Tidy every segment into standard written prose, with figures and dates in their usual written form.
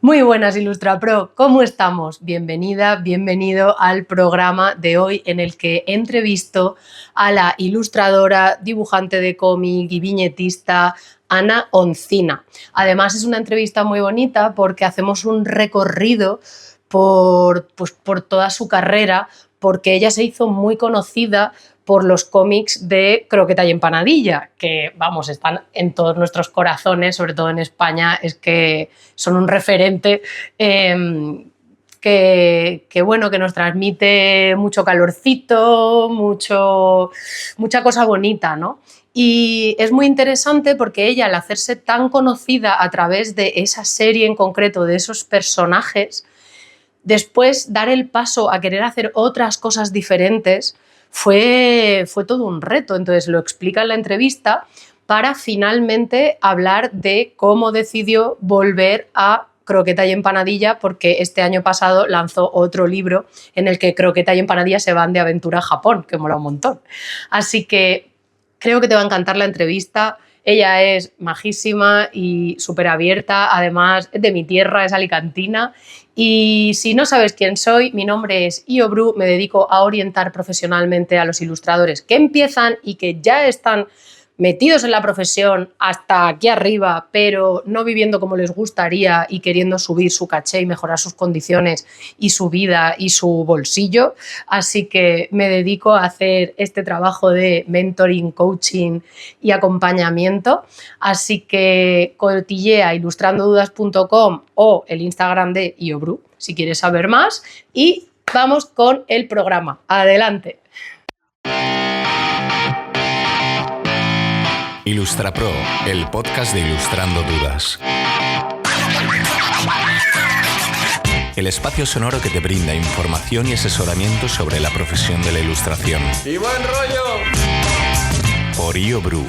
Muy buenas, IlustraPro, ¿cómo estamos? Bienvenida, bienvenido al programa de hoy en el que entrevisto a la ilustradora, dibujante de cómic y viñetista Ana Oncina. Además es una entrevista muy bonita porque hacemos un recorrido por toda su carrera, porque ella se hizo muy conocida por los cómics de Croqueta y Empanadilla, que, vamos, están en todos nuestros corazones, sobre todo en España, es que son un referente que nos transmite mucho calorcito, mucha cosa bonita, ¿no? Y es muy interesante porque ella, al hacerse tan conocida a través de esa serie en concreto, de esos personajes, después dar el paso a querer hacer otras cosas diferentes fue todo un reto. Entonces lo explica en la entrevista para finalmente hablar de cómo decidió volver a Croqueta y Empanadilla, porque este año pasado lanzó otro libro en el que Croqueta y Empanadilla se van de aventura a Japón, que mola un montón. Así que creo que te va a encantar la entrevista. Ella es majísima y súper abierta, además de mi tierra, es alicantina. Y si no sabes quién soy, mi nombre es Io Bru, me dedico a orientar profesionalmente a los ilustradores que empiezan y que ya están metidos en la profesión hasta aquí arriba, pero no viviendo como les gustaría y queriendo subir su caché y mejorar sus condiciones y su vida y su bolsillo. Así que me dedico a hacer este trabajo de mentoring, coaching y acompañamiento. Así que cotillea ilustrandodudas.com o el Instagram de IoBru si quieres saber más, y vamos con el programa. Adelante. IlustraPro, el podcast de Ilustrando Dudas. El espacio sonoro que te brinda información y asesoramiento sobre la profesión de la ilustración. ¡Y buen rollo! Por IoBru.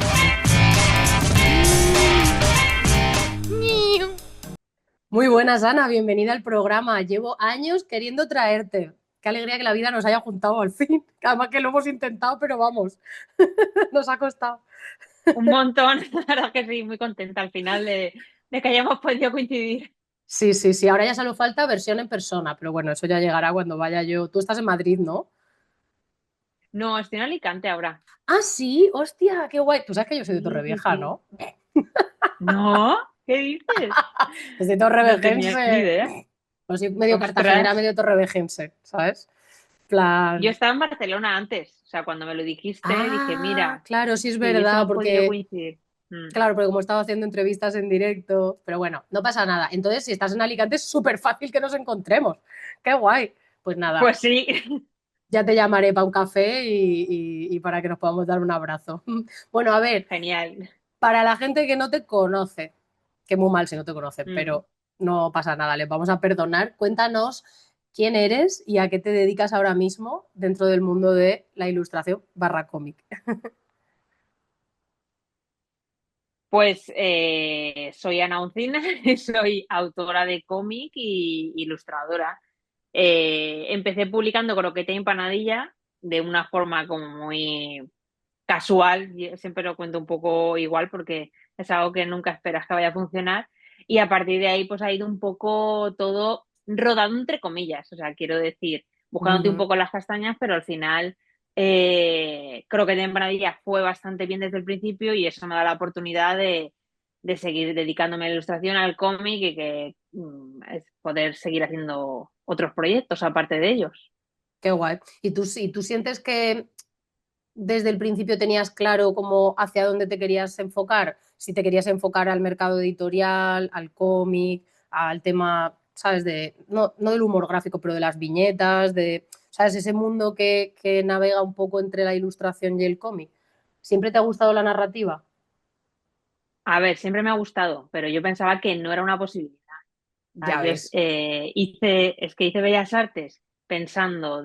Muy buenas, Ana, bienvenida al programa. Llevo años queriendo traerte. Qué alegría que la vida nos haya juntado al fin. Además que lo hemos intentado, pero vamos, nos ha costado. Un montón, la verdad que sí, muy contenta al final de que hayamos podido coincidir. Sí, ahora ya solo falta versión en persona, pero bueno, eso ya llegará cuando vaya yo. Tú estás en Madrid, ¿no? No, estoy en Alicante ahora. Ah, sí, hostia, qué guay. Tú sabes que yo soy de Sí, Torrevieja, sí. ¿no? ¿No? ¿Qué dices? Desde No tenía ni torrevejense. idea. Pues sí, medio cartagenera, Ostras. medio torrevejense, ¿sabes? Yo Plan. estaba en Barcelona antes, o sea, cuando me lo dijiste dije, Ah, mira, claro, sí es si verdad, hubiésemos podido porque. coincidir. Mm. Claro, porque como estaba haciendo entrevistas en directo, pero bueno, no pasa nada. Entonces, si estás en Alicante, es súper fácil que nos encontremos. ¡Qué guay! Pues nada, Pues sí. ya te llamaré para un café y para que nos podamos dar un abrazo. Bueno, a ver, Genial. para la gente que no te conoce, que muy mal si no te conocen, Mm. pero no pasa nada, les vamos a perdonar. Cuéntanos quién eres y a qué te dedicas ahora mismo dentro del mundo de la ilustración barra cómic. Pues soy Ana Oncina, soy autora de cómic y ilustradora. Empecé publicando Croqueta y Empanadilla de una forma como muy casual, yo siempre lo cuento un poco igual porque es algo que nunca esperas que vaya a funcionar, y a partir de ahí pues ha ido un poco todo rodando entre comillas, o sea, quiero decir, buscándote un Ujú. poco las castañas, pero al final Croqueta y Empanadilla fue bastante bien desde el principio y eso me da la oportunidad de seguir dedicándome a la ilustración, al cómic y que es poder seguir haciendo otros proyectos aparte de ellos. Qué guay. ¿Y tú sientes que desde el principio tenías claro cómo hacia dónde te querías enfocar? Si te querías enfocar al mercado editorial, al cómic, al tema, ¿sabes? No del humor gráfico, pero de las viñetas, ¿sabes? Ese mundo que navega un poco entre la ilustración y el cómic. ¿Siempre te ha gustado la narrativa? A ver, siempre me ha gustado, pero yo pensaba que no era una posibilidad. Ya Yo ves. hice Bellas Artes pensando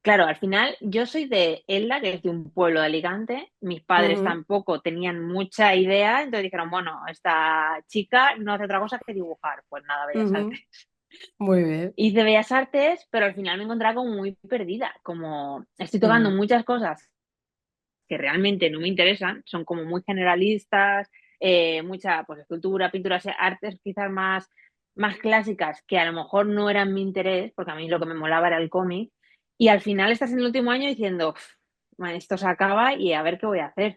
claro, al final yo soy de Elda, que es de un pueblo de Alicante, mis padres Ujú, tampoco tenían mucha idea, entonces dijeron, bueno, esta chica no hace otra cosa que dibujar, pues nada, Bellas ujú. Artes. Muy bien. Hice Bellas Artes, pero al final me encontraba como muy perdida, como estoy tocando Mm, muchas cosas que realmente no me interesan, son como muy generalistas, mucha pues escultura, pintura, artes quizás más más clásicas que a lo mejor no eran mi interés, porque a mí lo que me molaba era el cómic, y al final estás en el último año diciendo, "Uf, man, esto se acaba y a ver qué voy a hacer".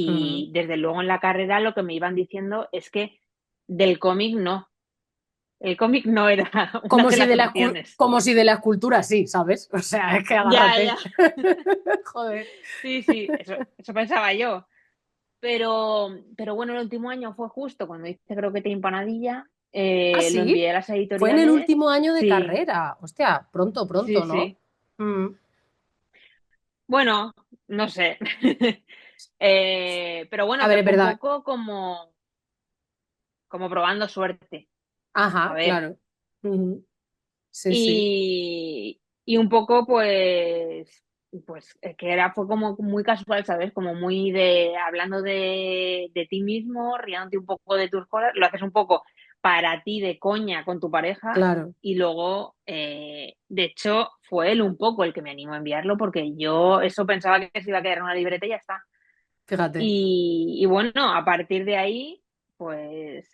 Ujú. Y desde luego en la carrera lo que me iban diciendo es que del cómic no, el cómic no era una Como de si las opciones. como si de la escultura sí, ¿sabes? O sea, es que Ya, agárrate. ya, Joder. sí, sí, eso pensaba yo. Pero bueno, el último año fue justo cuando hice Croqueta y Empanadilla, Ah, lo sí. envié a las Fue en el editoriales. último año de Sí, carrera. Hostia, pronto, sí, pronto, ¿no? sí. Mm. Bueno, no sé. Pero A bueno, ver, que es fue un verdad. poco como probando suerte. A Ajá, ver. claro. Ujú. Sí, sí, Y un poco, pues que fue como muy casual, ¿sabes? Como muy de hablando de ti mismo, riéndote un poco de tus cosas, lo haces un poco para ti de coña con tu pareja claro. y luego, de hecho, fue él un poco el que me animó a enviarlo porque yo eso pensaba que se iba a quedar en una libreta y ya está. Fíjate. Y bueno, a partir de ahí, pues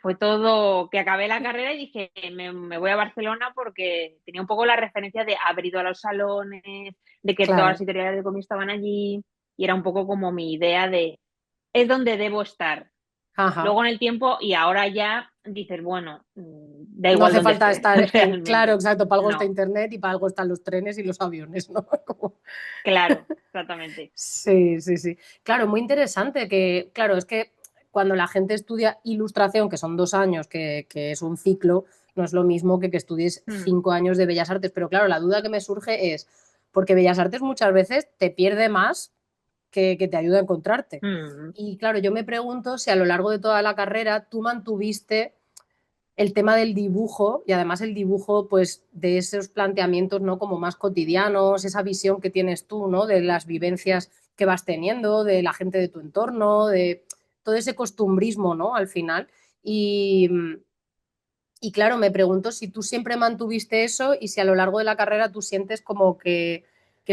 fue todo que acabé la carrera y dije, me voy a Barcelona porque tenía un poco la referencia de haber ido a los salones, de que todas las Claro. editoriales de cómic estaban allí, y era un poco como mi idea de, es donde debo estar. Ajá. Luego en el tiempo y ahora ya dices, bueno, da No igual hace donde falta esté, estar en. Claro, realmente. exacto. Para algo está No, internet y para algo están los trenes y los aviones, ¿no? Como- claro, exactamente. Sí, sí, sí. Claro, muy interesante que, claro, es que cuando la gente estudia ilustración, que son 2 años, que es un ciclo, no es lo mismo que estudies Mm, 5 años de Bellas Artes. Pero claro, la duda que me surge es, porque Bellas Artes muchas veces te pierde más que te ayuda a encontrarte. mm. Y claro, yo me pregunto si a lo largo de toda la carrera tú mantuviste el tema del dibujo y además el dibujo pues de esos planteamientos no como más cotidianos, esa visión que tienes tú, ¿no? De las vivencias que vas teniendo, de la gente de tu entorno, de todo ese costumbrismo, ¿no? Al final. Y, y claro, me pregunto si tú siempre mantuviste eso y si a lo largo de la carrera tú sientes como que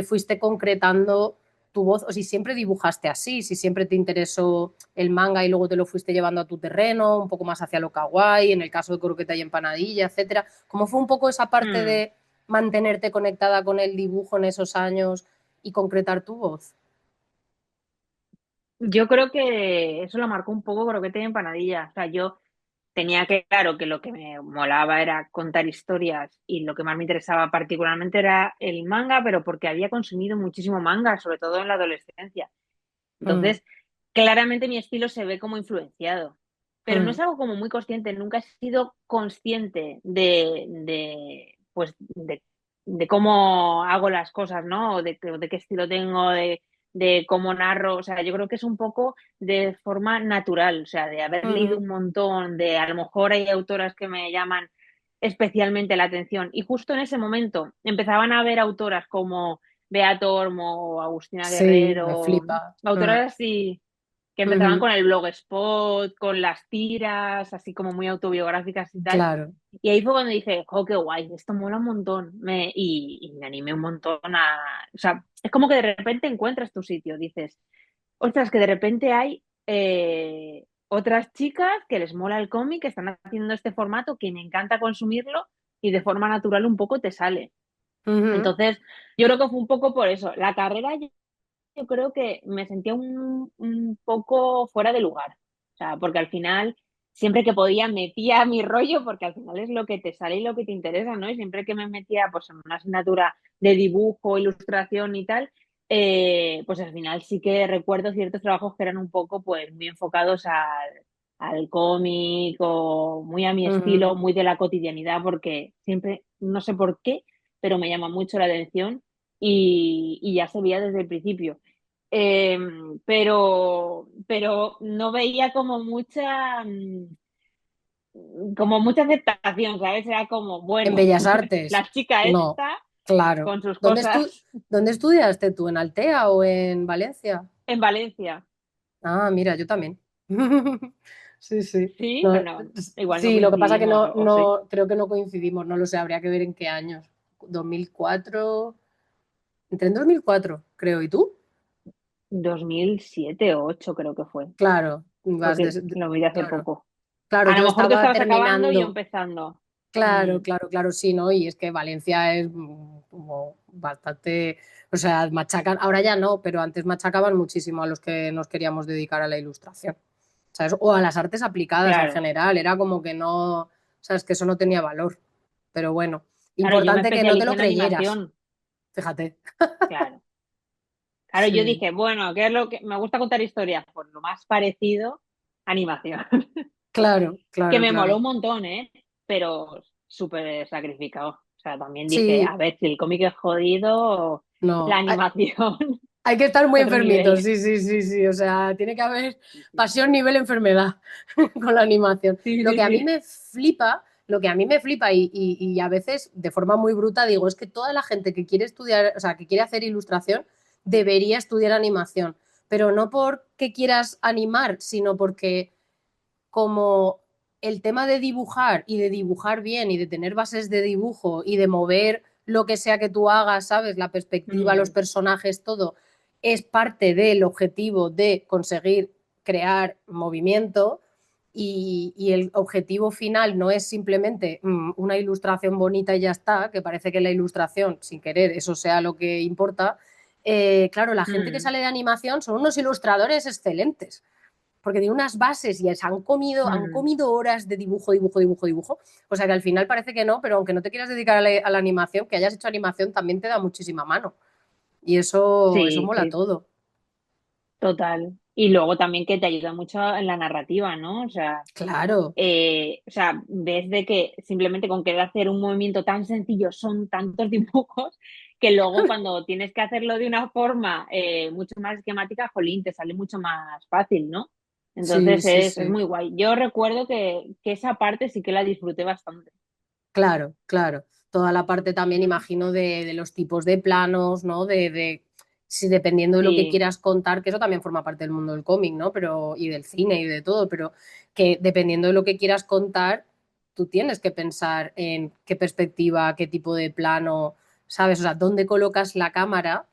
fuiste concretando tu voz o si siempre dibujaste así, si siempre te interesó el manga y luego te lo fuiste llevando a tu terreno, un poco más hacia lo kawaii, en el caso de croqueta y empanadilla, etcétera. ¿Cómo fue un poco esa parte Mm. de mantenerte conectada con el dibujo en esos años y concretar tu voz? Yo creo que eso lo marcó un poco Croqueta y Empanadilla. O sea, yo tenía que, claro, que lo que me molaba era contar historias y lo que más me interesaba particularmente era el manga, pero porque había consumido muchísimo manga, sobre todo en la adolescencia. Mm, Entonces, claramente mi estilo se ve como influenciado, pero no es mm, algo como muy consciente, nunca he sido consciente de cómo hago las cosas, ¿no? O de qué estilo tengo, de cómo narro, o sea, yo creo que es un poco de forma natural, o sea, de haber leído mm, un montón, de a lo mejor hay autoras que me llaman especialmente la atención y justo en ese momento empezaban a haber autoras como Bea Tormo o Agustina sí, me Guerrero, flipa. Mm, autoras así que empezaban ujú, con el blogspot, con las tiras, así como muy autobiográficas y tal. claro. Y ahí fue cuando dije, oh, qué guay, esto mola un montón. Y me animé un montón a... O sea, es como que de repente encuentras tu sitio, dices, ostras, que de repente hay otras chicas que les mola el cómic, que están haciendo este formato, que me encanta consumirlo y de forma natural un poco te sale. Ujú, Entonces, yo creo que fue un poco por eso. La carrera yo creo que me sentía un poco fuera de lugar. O sea, porque al final, siempre que podía, metía mi rollo, porque al final es lo que te sale y lo que te interesa, ¿no? Y siempre que me metía pues, en una asignatura de dibujo, ilustración y tal, pues al final sí que recuerdo ciertos trabajos que eran un poco, pues, muy enfocados al cómic o muy a mi ujú. estilo, muy de la cotidianidad, porque siempre, no sé por qué, pero me llama mucho la atención y ya se veía desde el principio. Eh, pero no veía como mucha aceptación, ¿sabes? Era como, En bueno, Bellas Artes. la chica No, esta claro. con sus ¿ cosas dónde estudiaste tú? ¿En Altea o en Valencia? en Valencia. Ah, mira, yo también. Sí, sí. ¿Sí o No, no? Igual no sí, lo que pasa que coincidimos, no, o sí. no, creo que no coincidimos, no lo sé, habría que ver en qué años. 2004, entré en 2004, creo, ¿y tú? 2007 o 2008 creo que fue, Claro, vas porque lo vi hace claro. poco. Claro, A lo yo mejor tú estaba estabas acabando y yo terminando. empezando. Claro, Mm, claro, claro, sí, ¿no? Y es que Valencia es como bastante, o sea, machacan, ahora ya no, pero antes machacaban muchísimo a los que nos queríamos dedicar a la ilustración, ¿sabes? O a las artes aplicadas en claro, general, era como que no, sabes, que eso no tenía valor, pero bueno, claro, yo me importante que no te especialicé lo en creyeras, animación, fíjate. claro. Claro, yo Sí, dije, bueno, ¿qué es lo que me gusta contar historias? Pues lo más parecido, animación. claro, Que claro, me moló claro. un montón, ¿eh? Pero súper sacrificado. O sea, también dije, Sí, a ver, si el cómic es jodido, la no, animación hay que estar muy es otro nivel. enfermitos, sí, sí, sí, sí. O sea, tiene que haber Sí, sí, pasión nivel enfermedad con la animación. sí, Lo sí, que a mí sí. me flipa, lo que a mí me flipa y a veces de forma muy bruta digo, es que toda la gente que quiere estudiar, o sea, que quiere hacer ilustración, debería estudiar animación. Pero no porque quieras animar, sino porque como el tema de dibujar y de dibujar bien y de tener bases de dibujo y de mover lo que sea que tú hagas, ¿sabes? La perspectiva, los Mm, personajes, todo, es parte del objetivo de conseguir crear movimiento y el objetivo final no es simplemente una ilustración bonita y ya está, que parece que la ilustración, sin querer, eso sea lo que importa. Claro, la gente que mm, sale de animación son unos ilustradores excelentes porque tiene unas bases y han mm. comido horas de dibujo, dibujo, dibujo, dibujo. O sea que al final parece que no, pero aunque no te quieras dedicar a la animación, que hayas hecho animación también te da muchísima mano. Y eso Sí, mola sí, todo. total. Y luego también que te ayuda mucho en la narrativa, ¿no? Claro, O sea, ves de que simplemente con querer hacer un movimiento tan sencillo son tantos dibujos que luego cuando tienes que hacerlo de una forma mucho más esquemática, jolín, te sale mucho más fácil, ¿no? sí, Entonces sí, es sí. muy guay. Yo recuerdo que esa parte sí que la disfruté bastante. Claro, claro. Toda la parte también, imagino, de los tipos de planos, ¿no? Si dependiendo de lo que Sí, quieras contar, que eso también forma parte del mundo del cómic, ¿no? Pero, y del cine y de todo, pero que dependiendo de lo que quieras contar, tú tienes que pensar en qué perspectiva, qué tipo de plano, ¿sabes? O sea, dónde colocas la cámara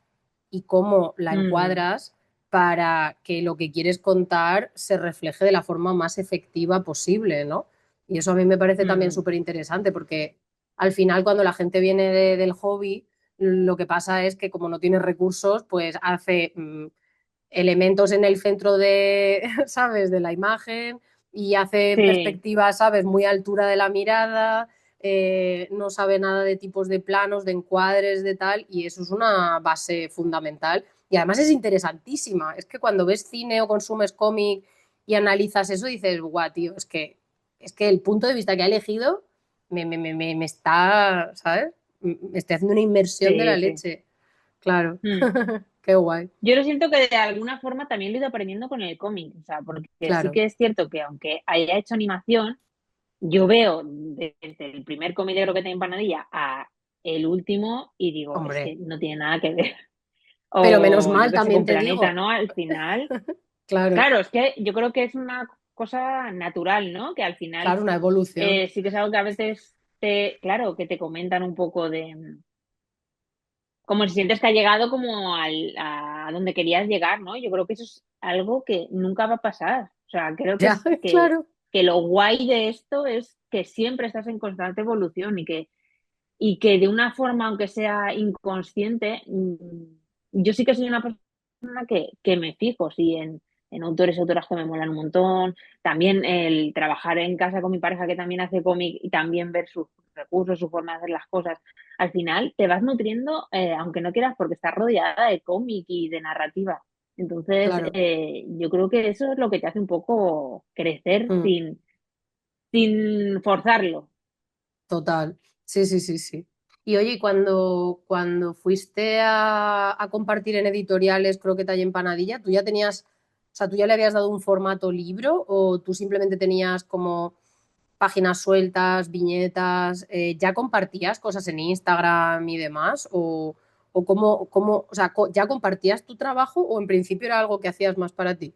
y cómo la mm, encuadras para que lo que quieres contar se refleje de la forma más efectiva posible, ¿no? Y eso a mí me parece también mm, súper interesante porque al final cuando la gente viene del hobby, lo que pasa es que como no tiene recursos, pues hace elementos en el centro de, ¿sabes?, de la imagen y hace en sí, perspectiva, ¿sabes?, muy a altura de la mirada, no sabe nada de tipos de planos, de encuadres, de tal, y eso es una base fundamental. Y además es interesantísima. Es que cuando ves cine o consumes cómic y analizas eso, dices, guau, tío, es que el punto de vista que ha elegido me está, ¿sabes? Me estoy haciendo una inmersión de la sí, sí. leche. Claro, Mm. qué guay. Yo lo siento que de alguna forma también lo he ido aprendiendo con el cómic, o sea, porque sí Claro, que es cierto que aunque haya hecho animación, yo veo desde el primer cómic de Croqueta y Empanadilla a el último y digo, es que hombre. no tiene nada que ver. Pero menos O yo mal, qué sé, también con te Planeta, digo. ¿no? Al final, Claro, claro, es que yo creo que es una cosa natural, ¿no? Que al final claro, una evolución. sí que es algo que a veces claro, que te comentan un poco de, como si sientes que ha llegado como a donde querías llegar, ¿no? Yo creo que eso es algo que nunca va a pasar. O sea, creo que, Ya, claro. que lo guay de esto es que siempre estás en constante evolución y que de una forma, aunque sea inconsciente, yo sí que soy una persona que me fijo, sí, en autores y autoras que me molan un montón. También el trabajar en casa con mi pareja que también hace cómic y también ver sus recursos, su forma de hacer las cosas. Al final te vas nutriendo, aunque no quieras, porque estás rodeada de cómic y de narrativa. Entonces, Claro. yo creo que eso es lo que te hace un poco crecer Mm, sin forzarlo. total. Sí, sí, sí, sí. Y oye, ¿y cuando fuiste a compartir en editoriales Croqueta y Empanadilla, tú ya tenías, o sea, tú ya le habías dado un formato libro o tú simplemente tenías como páginas sueltas, viñetas, ya compartías cosas en Instagram y demás? ¿O o sea, ya compartías tu trabajo o en principio era algo que hacías más para ti?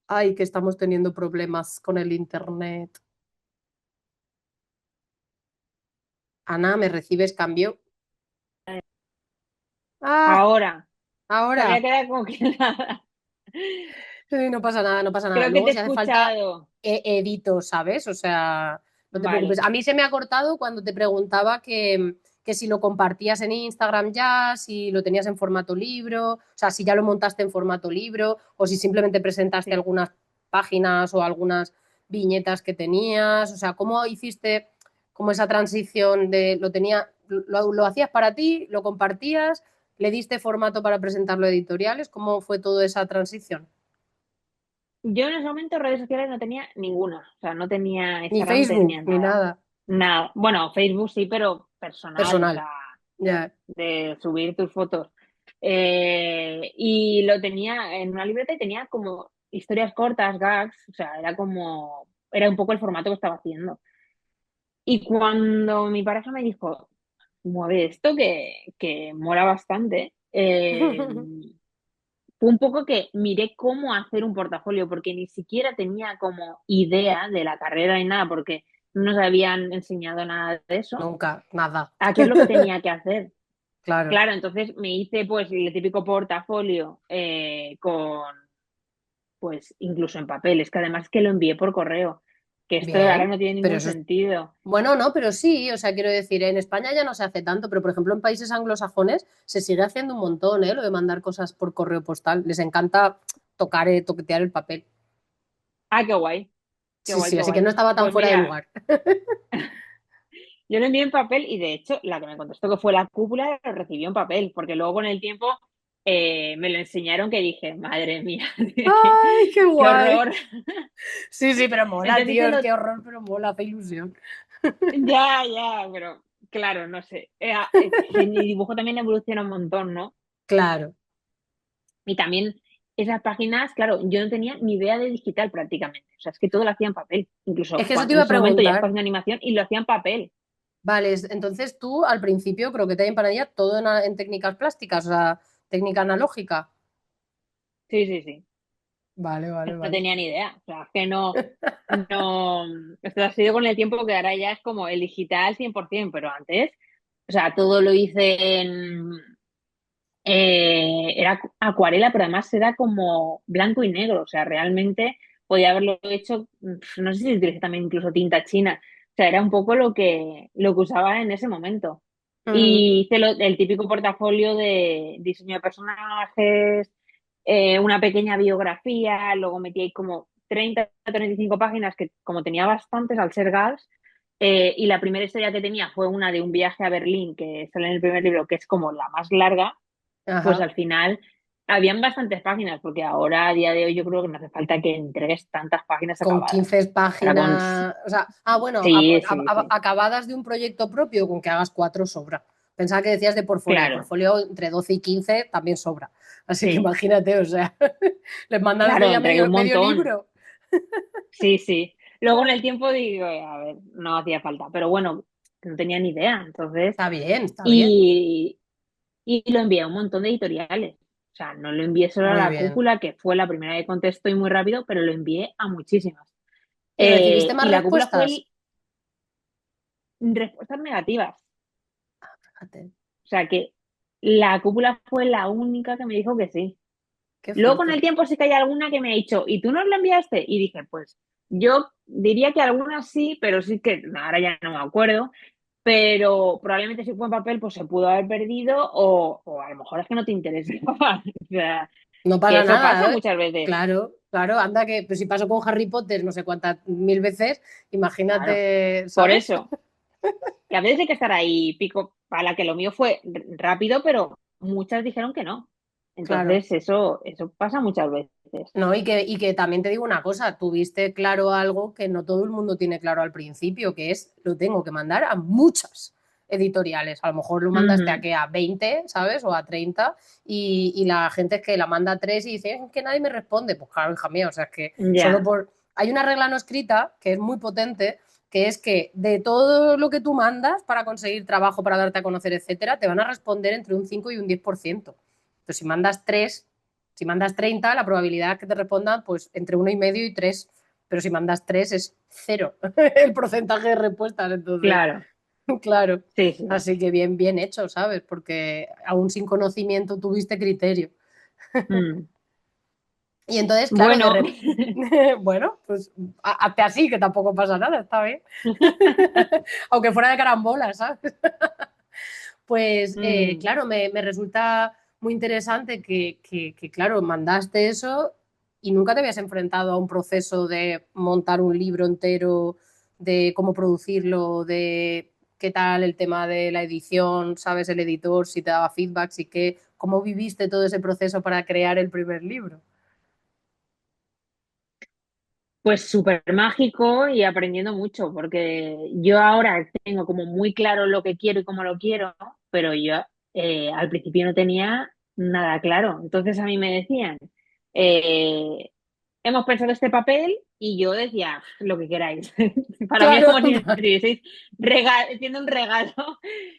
Ay, que estamos teniendo problemas con el internet. Ana, ¿me recibes cambio? Ah, Ahora, se había ahora. quedado como que nada. Sí, no pasa nada, no pasa nada. Creo que te Luego, he si hace falta, escuchado. edito, ¿sabes? O sea, no te preocupes. Vale. A mí se me ha cortado cuando te preguntaba que si lo compartías en Instagram ya, si lo tenías en formato libro, o sea, si ya lo montaste en formato libro, o si simplemente presentaste Sí. algunas páginas o algunas viñetas que tenías. O sea, ¿cómo hiciste como esa transición de lo hacías para ti, lo compartías, le diste formato para presentarlo a editoriales? ¿Cómo fue toda esa transición? Yo en ese momento redes sociales no tenía ninguna. O sea, no tenía Ni Instagram, no Facebook, tenía ni nada. nada. Nada. Bueno, Facebook sí, pero personal, o Personal. sea, Ya. de subir tus fotos. Y lo tenía en una libreta y tenía como historias cortas, gags, o sea, era un poco el formato que estaba haciendo. Y cuando mi pareja me dijo, mueve esto que mola bastante, fue un poco que miré cómo hacer un portafolio, porque ni siquiera tenía como idea de la carrera ni nada, porque no nos habían enseñado nada de eso, Nunca, nada. a qué es lo que tenía que hacer. Claro. Claro, entonces me hice pues el típico portafolio pues incluso en papel, es que además que lo envié por correo, que esto ahora Bien. no tiene Pero ningún eso es. sentido. Bueno, no, pero sí, o sea, quiero decir, en España ya no se hace tanto, pero por ejemplo en países anglosajones se sigue haciendo un montón, ¿eh? Lo de mandar cosas por correo postal. Les encanta tocar, toquetear el papel. Ah, qué guay, qué Sí, guay, sí, qué así que guay. no estaba tan Pues fuera de mira, lugar. yo lo envié en papel y de hecho la que me contestó que fue la cúpula lo recibió en papel, porque luego con el tiempo me lo enseñaron que dije, madre mía, qué, ¡Ay, qué qué guay! horror. Sí, sí, pero mola, Entonces hice tío, lo... qué horror, pero mola, hace ilusión. Ya, ya, pero claro, no sé. Mi dibujo también evoluciona un montón, ¿no? Claro. Y también esas páginas, claro, yo no tenía ni idea de digital prácticamente. O sea, es que todo lo hacía en papel. Es Incluso que eso te en iba a ese momento ya estaba preguntar. haciendo animación y lo hacía en papel. Vale, entonces tú al principio creo que te empanadilla todo en técnicas plásticas, o sea, técnica analógica. Sí, sí, sí. Vale, vale, No vale. tenía ni idea. O sea, es que no, esto ha sido con el tiempo que ahora ya es como el digital 100%, pero antes, o sea, todo lo hice era acuarela, pero además era como blanco y negro, o sea, realmente podía haberlo hecho, no sé si utilicé también incluso tinta china, o sea, era un poco lo que usaba en ese momento. Ujú. Y hice el típico portafolio de diseño de personajes, una pequeña biografía, luego metí ahí como 30 o 35 páginas que como tenía bastantes al ser GALS, y la primera historia que tenía fue una de un viaje a Berlín, que sale en el primer libro, que es como la más larga, pues Ajá. al final habían bastantes páginas, porque ahora a día de hoy yo creo que no hace falta que entregues tantas páginas Con acabadas. 15 Para con... páginas, o sea, bueno, Sí, sí, sí. acabadas de un proyecto propio con que hagas cuatro sobra. Pensaba que decías de Claro, portfolio entre 12 y 15 también sobra. Así que sí, imagínate, o sea, les mandaste claro, ya entregué un medio montón. libro. Sí, sí. Luego en el tiempo digo, a ver, no hacía falta, pero bueno, no tenía ni idea, entonces, Está bien, está bien. y, y lo envié a un montón de editoriales. O sea, no lo envié solo a Muy la bien. cúpula, que fue la primera que contestó y muy rápido, pero lo envié a muchísimas. ¿Y recibiste más Y la cúpula fue respuestas? respuestas negativas. Fíjate, O sea que la cúpula fue la única que me dijo que sí. qué Luego con el fuerte. tiempo sí que hay alguna que me ha dicho, ¿y tú nos la enviaste? Y dije, pues yo diría que algunas sí, pero sí que no, ahora ya no me acuerdo. Pero probablemente si fue en papel, pues se pudo haber perdido o a lo mejor es que no te interesa. O sea, No que pasa eso pasa nada, ¿eh? muchas veces. Claro, claro, anda que pues si pasó con Harry Potter no sé cuántas mil veces, Claro, imagínate, por ¿sabes? eso. Que a veces hay que estar ahí pico, para la que lo mío fue rápido, pero muchas dijeron que no. Claro. Entonces, eso pasa muchas veces. No, y que también te digo una cosa, tuviste claro algo que no todo el mundo tiene claro al principio, que es lo tengo que mandar a muchas editoriales. A lo mejor lo mandaste a Ujú. que a 20, ¿sabes? O a 30, y la gente es que la manda a 3 y dice, es que nadie me responde. Pues claro, hija mía, o sea, es que solo Ya, por... Hay una regla no escrita que es muy potente, que es que de todo lo que tú mandas para conseguir trabajo, para darte a conocer, etcétera, te van a responder entre un 5 y un 10%. Entonces, si mandas 3, si mandas 30, la probabilidad que te respondan, pues entre 1,5 y 3. Pero si mandas 3 es cero el porcentaje de respuestas. Entonces, claro. claro. Sí, sí. Así que bien, bien hecho, ¿sabes? Porque aún sin conocimiento tuviste criterio. Mm. Y entonces, claro, Bueno, bueno, pues hazte así, que tampoco pasa nada, está bien. Aunque fuera de carambola, ¿sabes? Pues mm, claro, me resulta muy interesante que, claro, mandaste eso y nunca te habías enfrentado a un proceso de montar un libro entero, de cómo producirlo, de qué tal el tema de la edición, sabes, el editor, si te daba feedback, y qué, cómo viviste todo ese proceso para crear el primer libro. pues súper mágico y aprendiendo mucho, porque yo ahora tengo como muy claro lo que quiero y cómo lo quiero, pero yo al principio no tenía nada claro. Entonces a mí me decían, eh, hemos pensado este papel y yo decía, lo que queráis. Para mí es Claro, como si me estuvieseis haciendo un regalo.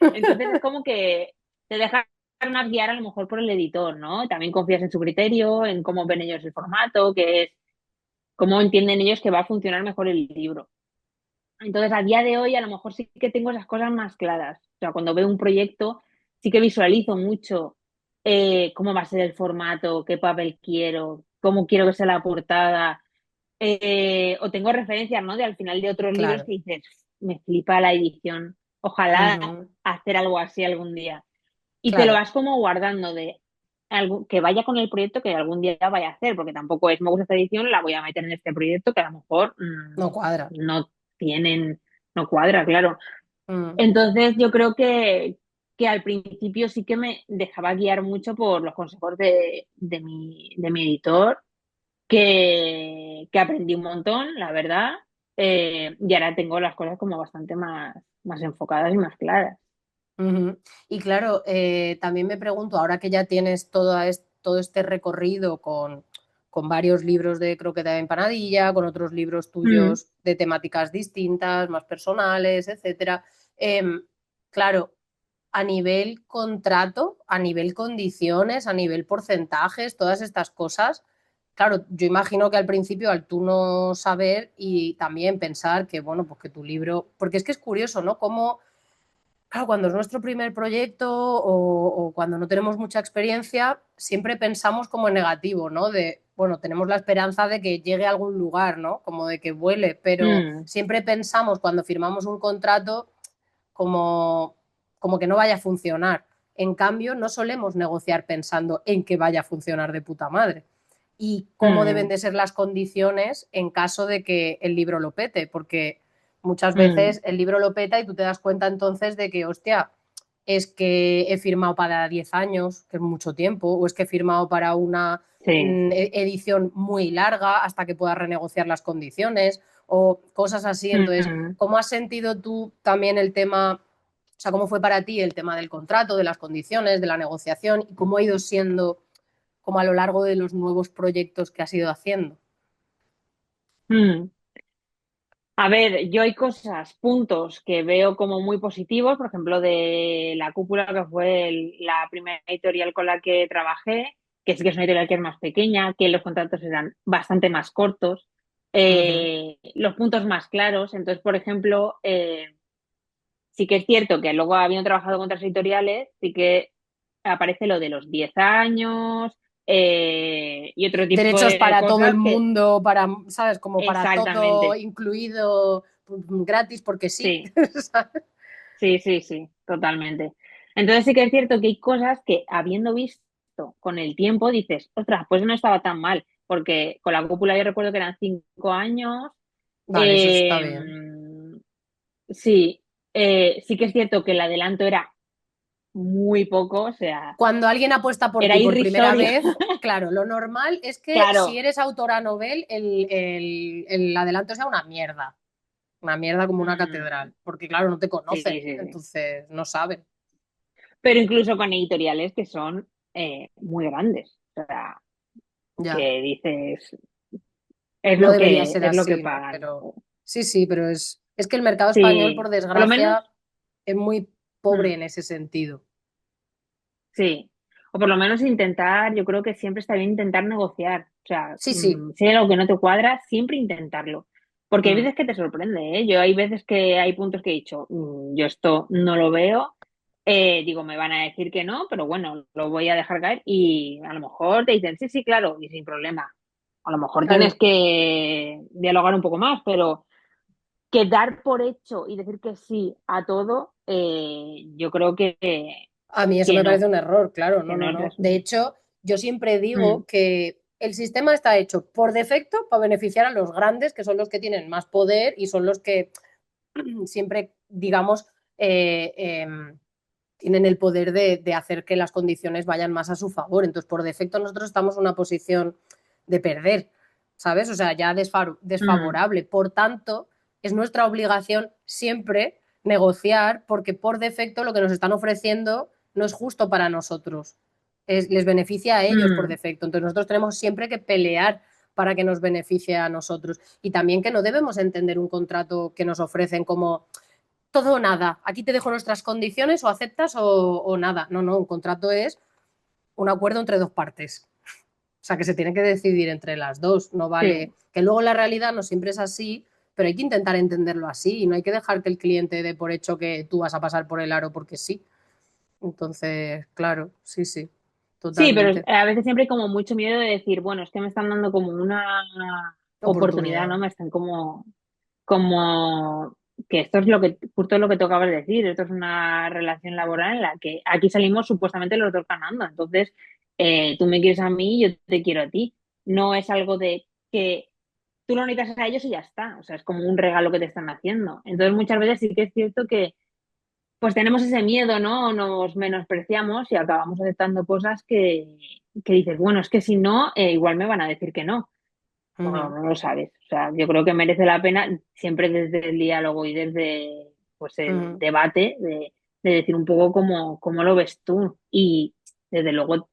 Entonces es como que te dejas más guiar a lo mejor por el editor, ¿no? También confías en su criterio, en cómo ven ellos el formato, que es cómo entienden ellos que va a funcionar mejor el libro. Entonces, a día de hoy, a lo mejor sí que tengo esas cosas más claras. O sea, cuando veo un proyecto, sí que visualizo mucho cómo va a ser el formato, qué papel quiero, cómo quiero que sea la portada. O tengo referencias, ¿no? De al final de otros libros claro. que dices, me flipa la edición. Ojalá Ujú, hacer algo así algún día. Y te lo claro. vas como guardando de algo, que vaya con el proyecto que algún día vaya a hacer, porque tampoco es, me gusta esta edición, la voy a meter en este proyecto que a lo mejor No cuadra. no tienen, no cuadra, claro. Mm, Entonces yo creo que al principio sí que me dejaba guiar mucho por los consejos de mi editor, que aprendí un montón, la verdad, y ahora tengo las cosas como bastante más enfocadas y más claras. ujú. Y claro, también me pregunto, ahora que ya tienes todo este recorrido con varios libros de Croqueta de Empanadilla, con otros libros Mm, tuyos de temáticas distintas, más personales, etcétera, em, claro, a nivel contrato, a nivel condiciones, a nivel porcentajes, todas estas cosas, claro, yo imagino que al principio, al tú no saber y también pensar que, bueno, pues que tu libro, porque es que es curioso, ¿no? Cómo claro, cuando es nuestro primer proyecto o cuando no tenemos mucha experiencia, siempre pensamos como en negativo, ¿no? De, bueno, tenemos la esperanza de que llegue a algún lugar, ¿no? Como de que vuele, pero mm, siempre pensamos cuando firmamos un contrato como, como que no vaya a funcionar. En cambio, no solemos negociar pensando en que vaya a funcionar de puta madre y cómo deben mm, de ser las condiciones en caso de que el libro lo pete, porque muchas mm. veces el libro lo peta y tú te das cuenta entonces de que, hostia, es que he firmado para 10 años, que es mucho tiempo, o es que he firmado para una Sí. edición muy larga hasta que pueda renegociar las condiciones o cosas así. Entonces, Mm. ¿cómo has sentido tú también el tema, o sea, cómo fue para ti el tema del contrato, de las condiciones, de la negociación y cómo ha ido siendo como a lo largo de los nuevos proyectos que has ido haciendo? Mm. A ver, yo hay cosas, puntos que veo como muy positivos, por ejemplo, de La Cúpula, que fue la primera editorial con la que trabajé, que sí que es una editorial que es más pequeña, que los contratos eran bastante más cortos, Uh -huh. los puntos más claros. Entonces, por ejemplo, sí que es cierto que luego habiendo trabajado con otras editoriales, sí que aparece lo de los 10 años y otro tipo Derechos de para todo el cosas que mundo, para, ¿sabes? Como para todo exactamente, incluido gratis porque sí. sí. Sí, sí, sí, totalmente. Entonces sí que es cierto que hay cosas que habiendo visto con el tiempo dices, ostras, pues no estaba tan mal, porque con la cúpula yo recuerdo que eran 5 años. Vale, eso está eh, bien. sí, sí que es cierto que el adelanto era muy poco, o sea, Cuando alguien apuesta por era ti por primera irrisorio. vez, claro, lo normal es que si Claro. eres autora novel, el adelanto sea una mierda como una Mm, catedral, porque claro, no te sí, conocen, sí, sí. entonces no saben. Pero incluso con editoriales que son muy grandes, o sea, Ya, que dices, es no lo debería que, ser es lo que así, ¿no? pagan. Pero sí, sí, pero es que el mercado español, por Sí, por lo desgracia, menos, es muy pobre mm, en ese sentido. sí. O por lo menos intentar, yo creo que siempre está bien intentar negociar. O sea, Sí, sí. si hay algo que no te cuadra, siempre intentarlo. Porque hay Mm. veces que te sorprende, ¿eh? Yo hay veces que hay puntos que he dicho, yo esto no lo veo. Digo, me van a decir que no, pero bueno, lo voy a dejar caer y a lo mejor te dicen, sí, sí, claro, y sin problema. A lo mejor tienes Claro, que dialogar un poco más, pero que dar por hecho y decir que sí a todo, yo creo a mí eso que me parece no, un error, claro, que no, no no, es no. De responsable. hecho, yo siempre Mm, digo que el sistema está hecho por defecto para beneficiar a los grandes, que son los que tienen más poder y son los que siempre, digamos, eh, eh, tienen el poder de hacer que las condiciones vayan más a su favor. Entonces, por defecto, nosotros estamos en una posición de perder, ¿sabes? O sea, ya mm, desfavorable. Por tanto, es nuestra obligación siempre negociar porque por defecto lo que nos están ofreciendo no es justo para nosotros. Les beneficia a ellos por mm. defecto. Entonces, nosotros tenemos siempre que pelear para que nos beneficie a nosotros. Y también que no debemos entender un contrato que nos ofrecen como todo o nada. Aquí te dejo nuestras condiciones o aceptas o nada. No, no, un contrato es un acuerdo entre dos partes. O sea, que se tiene que decidir entre las dos. No vale. Sí, Que luego la realidad no siempre es así, pero hay que intentar entenderlo así. Y no hay que dejar que el cliente dé por hecho que tú vas a pasar por el aro porque sí. Entonces, claro, sí, sí, sí, pero totalmente. a veces siempre hay como mucho miedo de decir, bueno, es que me están dando como una oportunidad, Oportunidad. ¿no? Me están como que esto es lo que, justo lo que tú acabas de decir, esto es una relación laboral en la que aquí salimos supuestamente los dos ganando. Entonces, tú me quieres a mí, yo te quiero a ti. No es algo de que tú lo necesitas a ellos y ya está. O sea, es como un regalo que te están haciendo. Entonces, muchas veces sí que es cierto que pues tenemos ese miedo, ¿no? Nos menospreciamos y acabamos aceptando cosas que dices, bueno, es que si no, igual me van a decir que no. Bueno, Ujú, no lo sabes. O sea, yo creo que merece la pena siempre desde el diálogo y desde pues el ujú. debate de decir un poco cómo lo ves tú y desde luego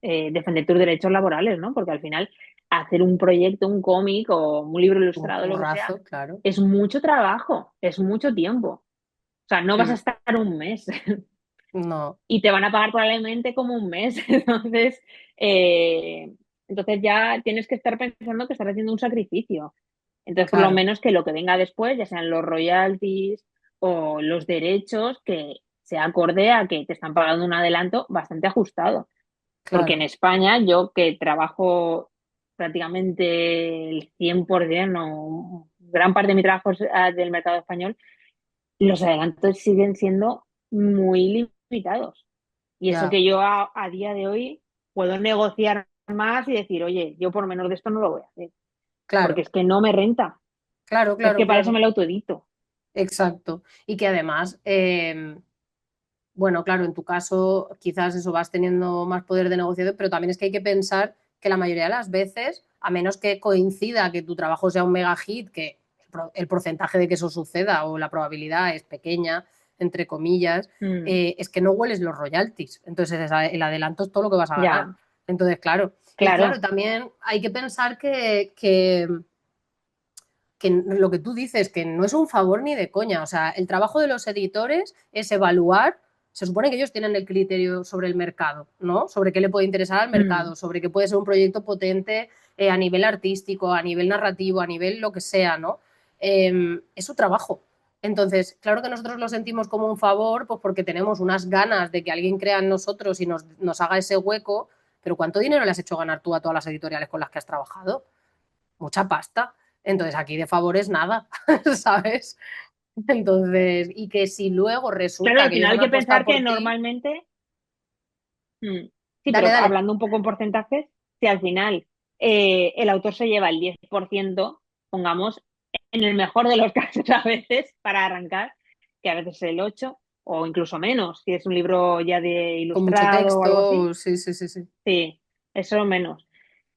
defender tus derechos laborales, ¿no? Porque al final hacer un proyecto, un cómic o un libro Un ilustrado, lo que sea, currazo, claro. es mucho trabajo, es mucho tiempo. O sea, no vas a Mm, estar un mes no, y te van a pagar probablemente como un mes. Eh, entonces ya tienes que estar pensando que estás haciendo un sacrificio. Entonces, por lo claro, menos que lo que venga después, ya sean los royalties o los derechos, que sea acorde a que te están pagando un adelanto bastante ajustado. Porque en claro. España, yo que trabajo prácticamente el 100%, o gran parte de mi trabajo es del mercado español, los adelantos siguen siendo muy limitados. Y eso Ya, que yo a día de hoy puedo negociar más y decir, oye, yo por menos de esto no lo voy a hacer, porque claro, es que no me renta. claro, Es claro, que para eso claro. me lo autoedito. Exacto. Y que además, bueno, claro, en tu caso quizás eso vas teniendo más poder de negociación, pero también es que hay que pensar que la mayoría de las veces, a menos que coincida que tu trabajo sea un mega hit, que el porcentaje de que eso suceda o la probabilidad es pequeña, entre comillas, Mm, es que no hueles los royalties. Entonces el adelanto es todo lo que vas a ganar. ya, Entonces, claro. Y claro, claro. también hay que pensar que lo que tú dices, que no es un favor ni de coña. O sea, el trabajo de los editores es evaluar, se supone que ellos tienen el criterio sobre el mercado, ¿no? Sobre qué le puede interesar al Mm, mercado, sobre qué puede ser un proyecto potente a nivel artístico, a nivel narrativo, a nivel lo que sea, ¿no? Es su trabajo. Entonces, claro que nosotros lo sentimos como un favor, pues porque tenemos unas ganas de que alguien crea en nosotros y nos haga ese hueco, pero ¿cuánto dinero le has hecho ganar tú a todas las editoriales con las que has trabajado? Mucha pasta. Entonces aquí de favores nada, ¿sabes? Entonces, y que si luego claro, resulta al que ellos final hay han que apostado pensar que por ti, normalmente, sí, dale, pero dale. hablando un poco en porcentajes, si al final el autor se lleva el 10%, pongamos, en el mejor de los casos a veces, para arrancar, que a veces es el 8% o incluso menos, si es un libro ya de Con mucho ilustrado o algo así, texto, sí, sí, sí, sí. sí, eso menos.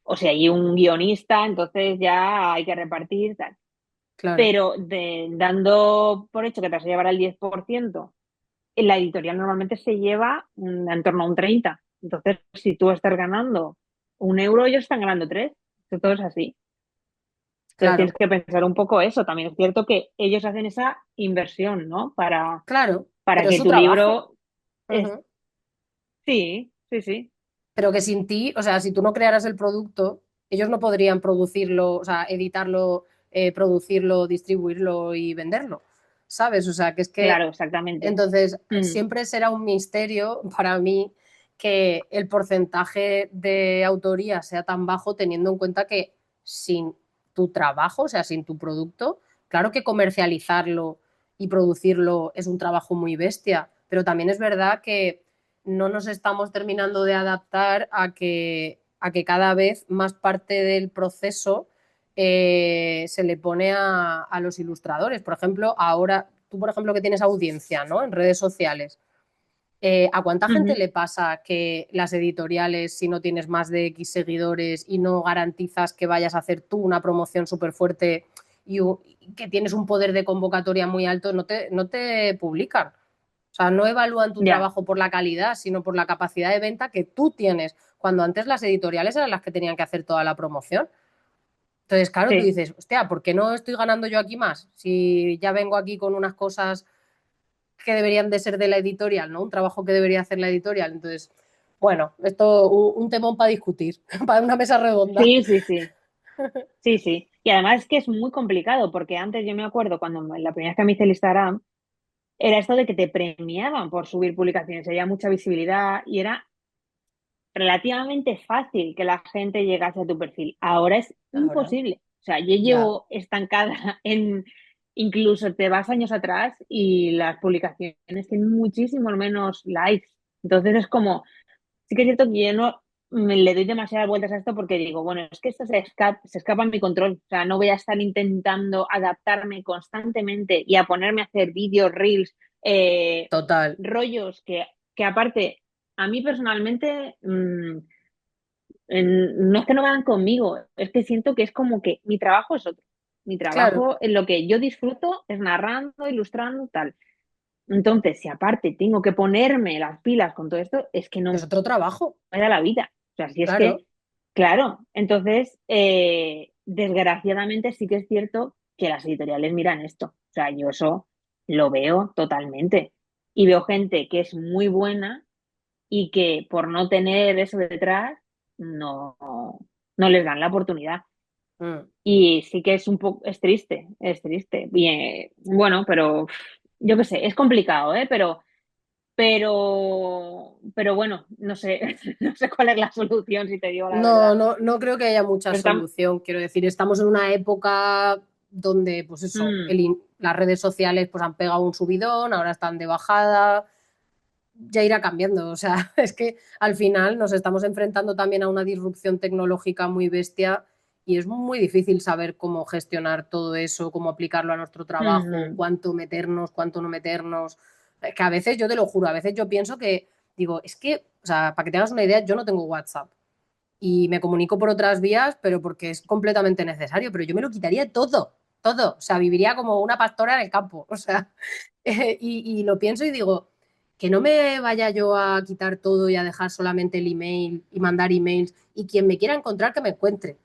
O si hay un guionista, entonces ya hay que repartir, tal. Claro, Pero dando por hecho que te vas a llevar el 10%, en la editorial normalmente se lleva en torno a un 30%. Entonces, si tú estás ganando 1 euro, ellos están ganando 3. Todo es así. Entonces tienes claro, que pensar un poco eso. También es cierto que ellos hacen esa inversión, ¿no? claro, Para pero es que su tu trabajo. libro es... Ujú. Sí, sí, sí. Pero que sin ti, o sea, si tú no crearas el producto, ellos no podrían producirlo, o sea, editarlo, producirlo, distribuirlo y venderlo, ¿sabes? O sea, que es que Claro, exactamente. entonces Mm, siempre será un misterio para mí que el porcentaje de autoría sea tan bajo teniendo en cuenta que sin tu trabajo, o sea, sin tu producto, claro que comercializarlo y producirlo es un trabajo muy bestia, pero también es verdad que no nos estamos terminando de adaptar a que cada vez más parte del proceso se le pone a los ilustradores. Por ejemplo, ahora, tú por ejemplo que tienes audiencia, ¿no? En redes sociales. ¿A cuánta gente Ujú. le pasa que las editoriales, si no tienes más de X seguidores y no garantizas que vayas a hacer tú una promoción súper fuerte y que tienes un poder de convocatoria muy alto, no te publican? O sea, no evalúan tu Ya, trabajo por la calidad, sino por la capacidad de venta que tú tienes, cuando antes las editoriales eran las que tenían que hacer toda la promoción. Entonces, claro, tú sí. dices, hostia, ¿por qué no estoy ganando yo aquí más? Si ya vengo aquí con unas cosas que deberían de ser de la editorial, ¿no? Un trabajo que debería hacer la editorial. Entonces, bueno, esto un temón para discutir, para una mesa redonda. Sí, sí, sí. Sí, sí. Y además es que es muy complicado, porque antes yo me acuerdo cuando la primera vez que me hice el Instagram, era esto de que te premiaban por subir publicaciones, había mucha visibilidad y era relativamente fácil que la gente llegase a tu perfil. Ahora es Ahora, imposible. O sea, yo ya. llevo estancada en, incluso te vas años atrás y las publicaciones tienen muchísimos menos likes. Entonces es como, sí que es cierto que yo no le doy demasiadas vueltas a esto porque digo, bueno, es que esto se escapa a mi control. O sea, no voy a estar intentando adaptarme constantemente y a ponerme a hacer vídeos, reels, eh, Total. rollos que aparte, a mí personalmente, no es que no van conmigo, es que siento que es como que mi trabajo es otro. Mi Claro, trabajo, en lo que yo disfruto es narrando, ilustrando, tal. Entonces, si aparte tengo que ponerme las pilas con todo esto, es que es no otro trabajo. me da la vida. O sea, si es Claro. que, claro, entonces, desgraciadamente sí que es cierto que las editoriales miran esto. O sea, yo eso lo veo totalmente. Y veo gente que es muy buena y que por no tener eso detrás, no, no les dan la oportunidad. Mm. Y sí que es un poco, es triste, es triste. Bien, bueno, pero yo qué sé, es complicado, ¿eh? Pero bueno, no sé, no sé cuál es la solución, si te digo la No, verdad. no, no creo que haya mucha Pero estamos, solución. Quiero decir, estamos en una época donde, pues eso, mm, las redes sociales pues han pegado un subidón, ahora están de bajada, ya irá cambiando. O sea, es que al final nos estamos enfrentando también a una disrupción tecnológica muy bestia y es muy difícil saber cómo gestionar todo eso, cómo aplicarlo a nuestro trabajo, mm, cuánto meternos, cuánto no meternos. Que a veces, yo te lo juro, a veces yo pienso que, digo, es que, o sea, para que te hagas una idea, yo no tengo WhatsApp y me comunico por otras vías, pero porque es completamente necesario, pero yo me lo quitaría todo, todo, o sea, viviría como una pastora en el campo, o sea, y lo pienso y digo, que no me vaya yo a quitar todo y a dejar solamente el email y mandar emails y quien me quiera encontrar que me encuentre,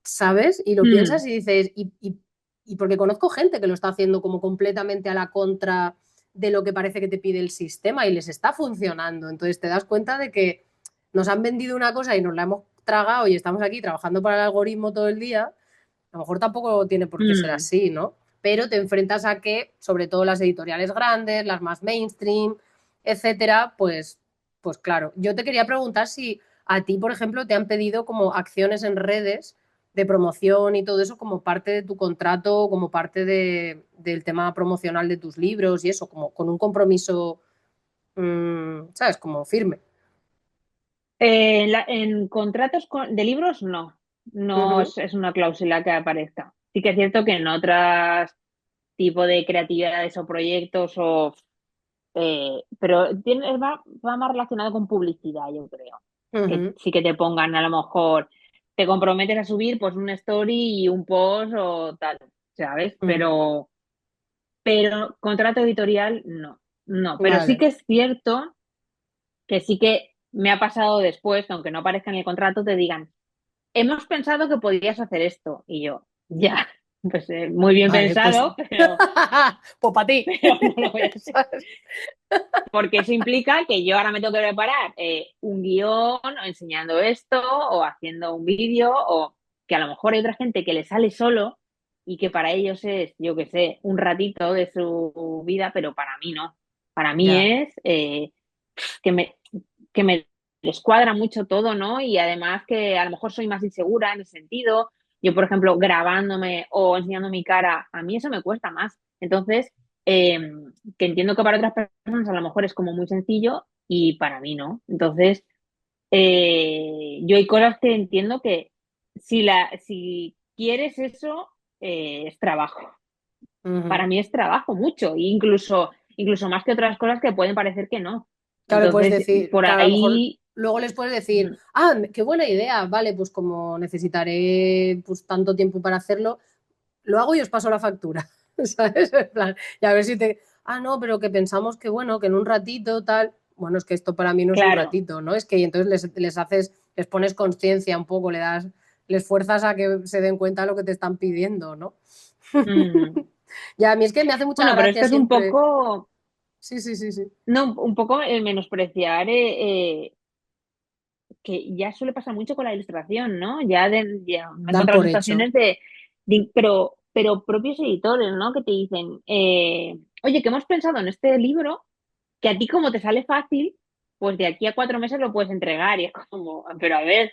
¿sabes? Y lo mm, piensas y dices, y porque conozco gente que lo está haciendo como completamente a la contra de lo que parece que te pide el sistema y les está funcionando. Entonces te das cuenta de que nos han vendido una cosa y nos la hemos tragado y estamos aquí trabajando para el algoritmo todo el día. A lo mejor tampoco tiene por qué ser mm. así, ¿no? Pero te enfrentas a que, sobre todo las editoriales grandes, las más mainstream, etcétera, pues claro. Yo te quería preguntar si a ti, por ejemplo, te han pedido como acciones en redes de promoción y todo eso como parte de tu contrato, como parte del tema promocional de tus libros y eso, como con un compromiso, ¿sabes? Como firme. En contratos de libros, no. No Ujú, es una cláusula que aparezca. Sí que es cierto que en otros tipo de creatividades o proyectos pero va más relacionado con publicidad, yo creo. Que ujú, sí que te pongan a lo mejor, te comprometes a subir pues un story y un post o tal, ¿sabes? ujú. Pero contrato editorial, no. No, pero sí Vale. que es cierto que sí que me ha pasado después, que aunque no aparezca en el contrato, te digan, hemos pensado que podrías hacer esto. Y yo, ya, pues muy bien Vale, pues, pensado, pero, pues para ti. pero no lo voy a hacer. ¿Sabes? Porque eso implica que yo ahora me tengo que preparar un guión o enseñando esto o haciendo un vídeo o que a lo mejor hay otra gente que le sale solo y que para ellos es, yo qué sé, un ratito de su vida, pero para mí no. Para mí Ya. es que me, que me descuadra mucho todo, ¿no? Y además que a lo mejor soy más insegura en ese sentido. Yo, por ejemplo, grabándome o enseñando mi cara, a mí eso me cuesta más. Entonces, eh, que entiendo que para otras personas a lo mejor es como muy sencillo y para mí no. Entonces, yo hay cosas que entiendo que si quieres eso, es trabajo. Ujú. Para mí es trabajo mucho, e incluso más que otras cosas que pueden parecer que no. Claro, le puedes Entonces, decir, por claro, a lo mejor ahí, luego les puedes decir, ujú, ah, qué buena idea, vale, pues como necesitaré pues tanto tiempo para hacerlo, lo hago y os paso la factura, ¿sabes? En plan, y a ver si te, ah, no, pero que pensamos que bueno, que en un ratito tal, bueno, es que esto para mí no es un claro. ratito, ¿no? Es que y entonces les haces, les pones conciencia un poco, le das, les fuerzas a que se den cuenta de lo que te están pidiendo, ¿no? Ujú. Ya, a mí es que me hace mucha Bueno, pero gracia esto es un siempre. poco, Sí, sí, sí, sí. no, un poco el menospreciar que ya suele pasar mucho con la ilustración, ¿no? Ya me he Dar encontrado por hecho. situaciones pero propios editores, ¿no? Que te dicen, oye, que hemos pensado en este libro, que a ti como te sale fácil, pues de aquí a 4 meses lo puedes entregar. Y es como, pero a ver,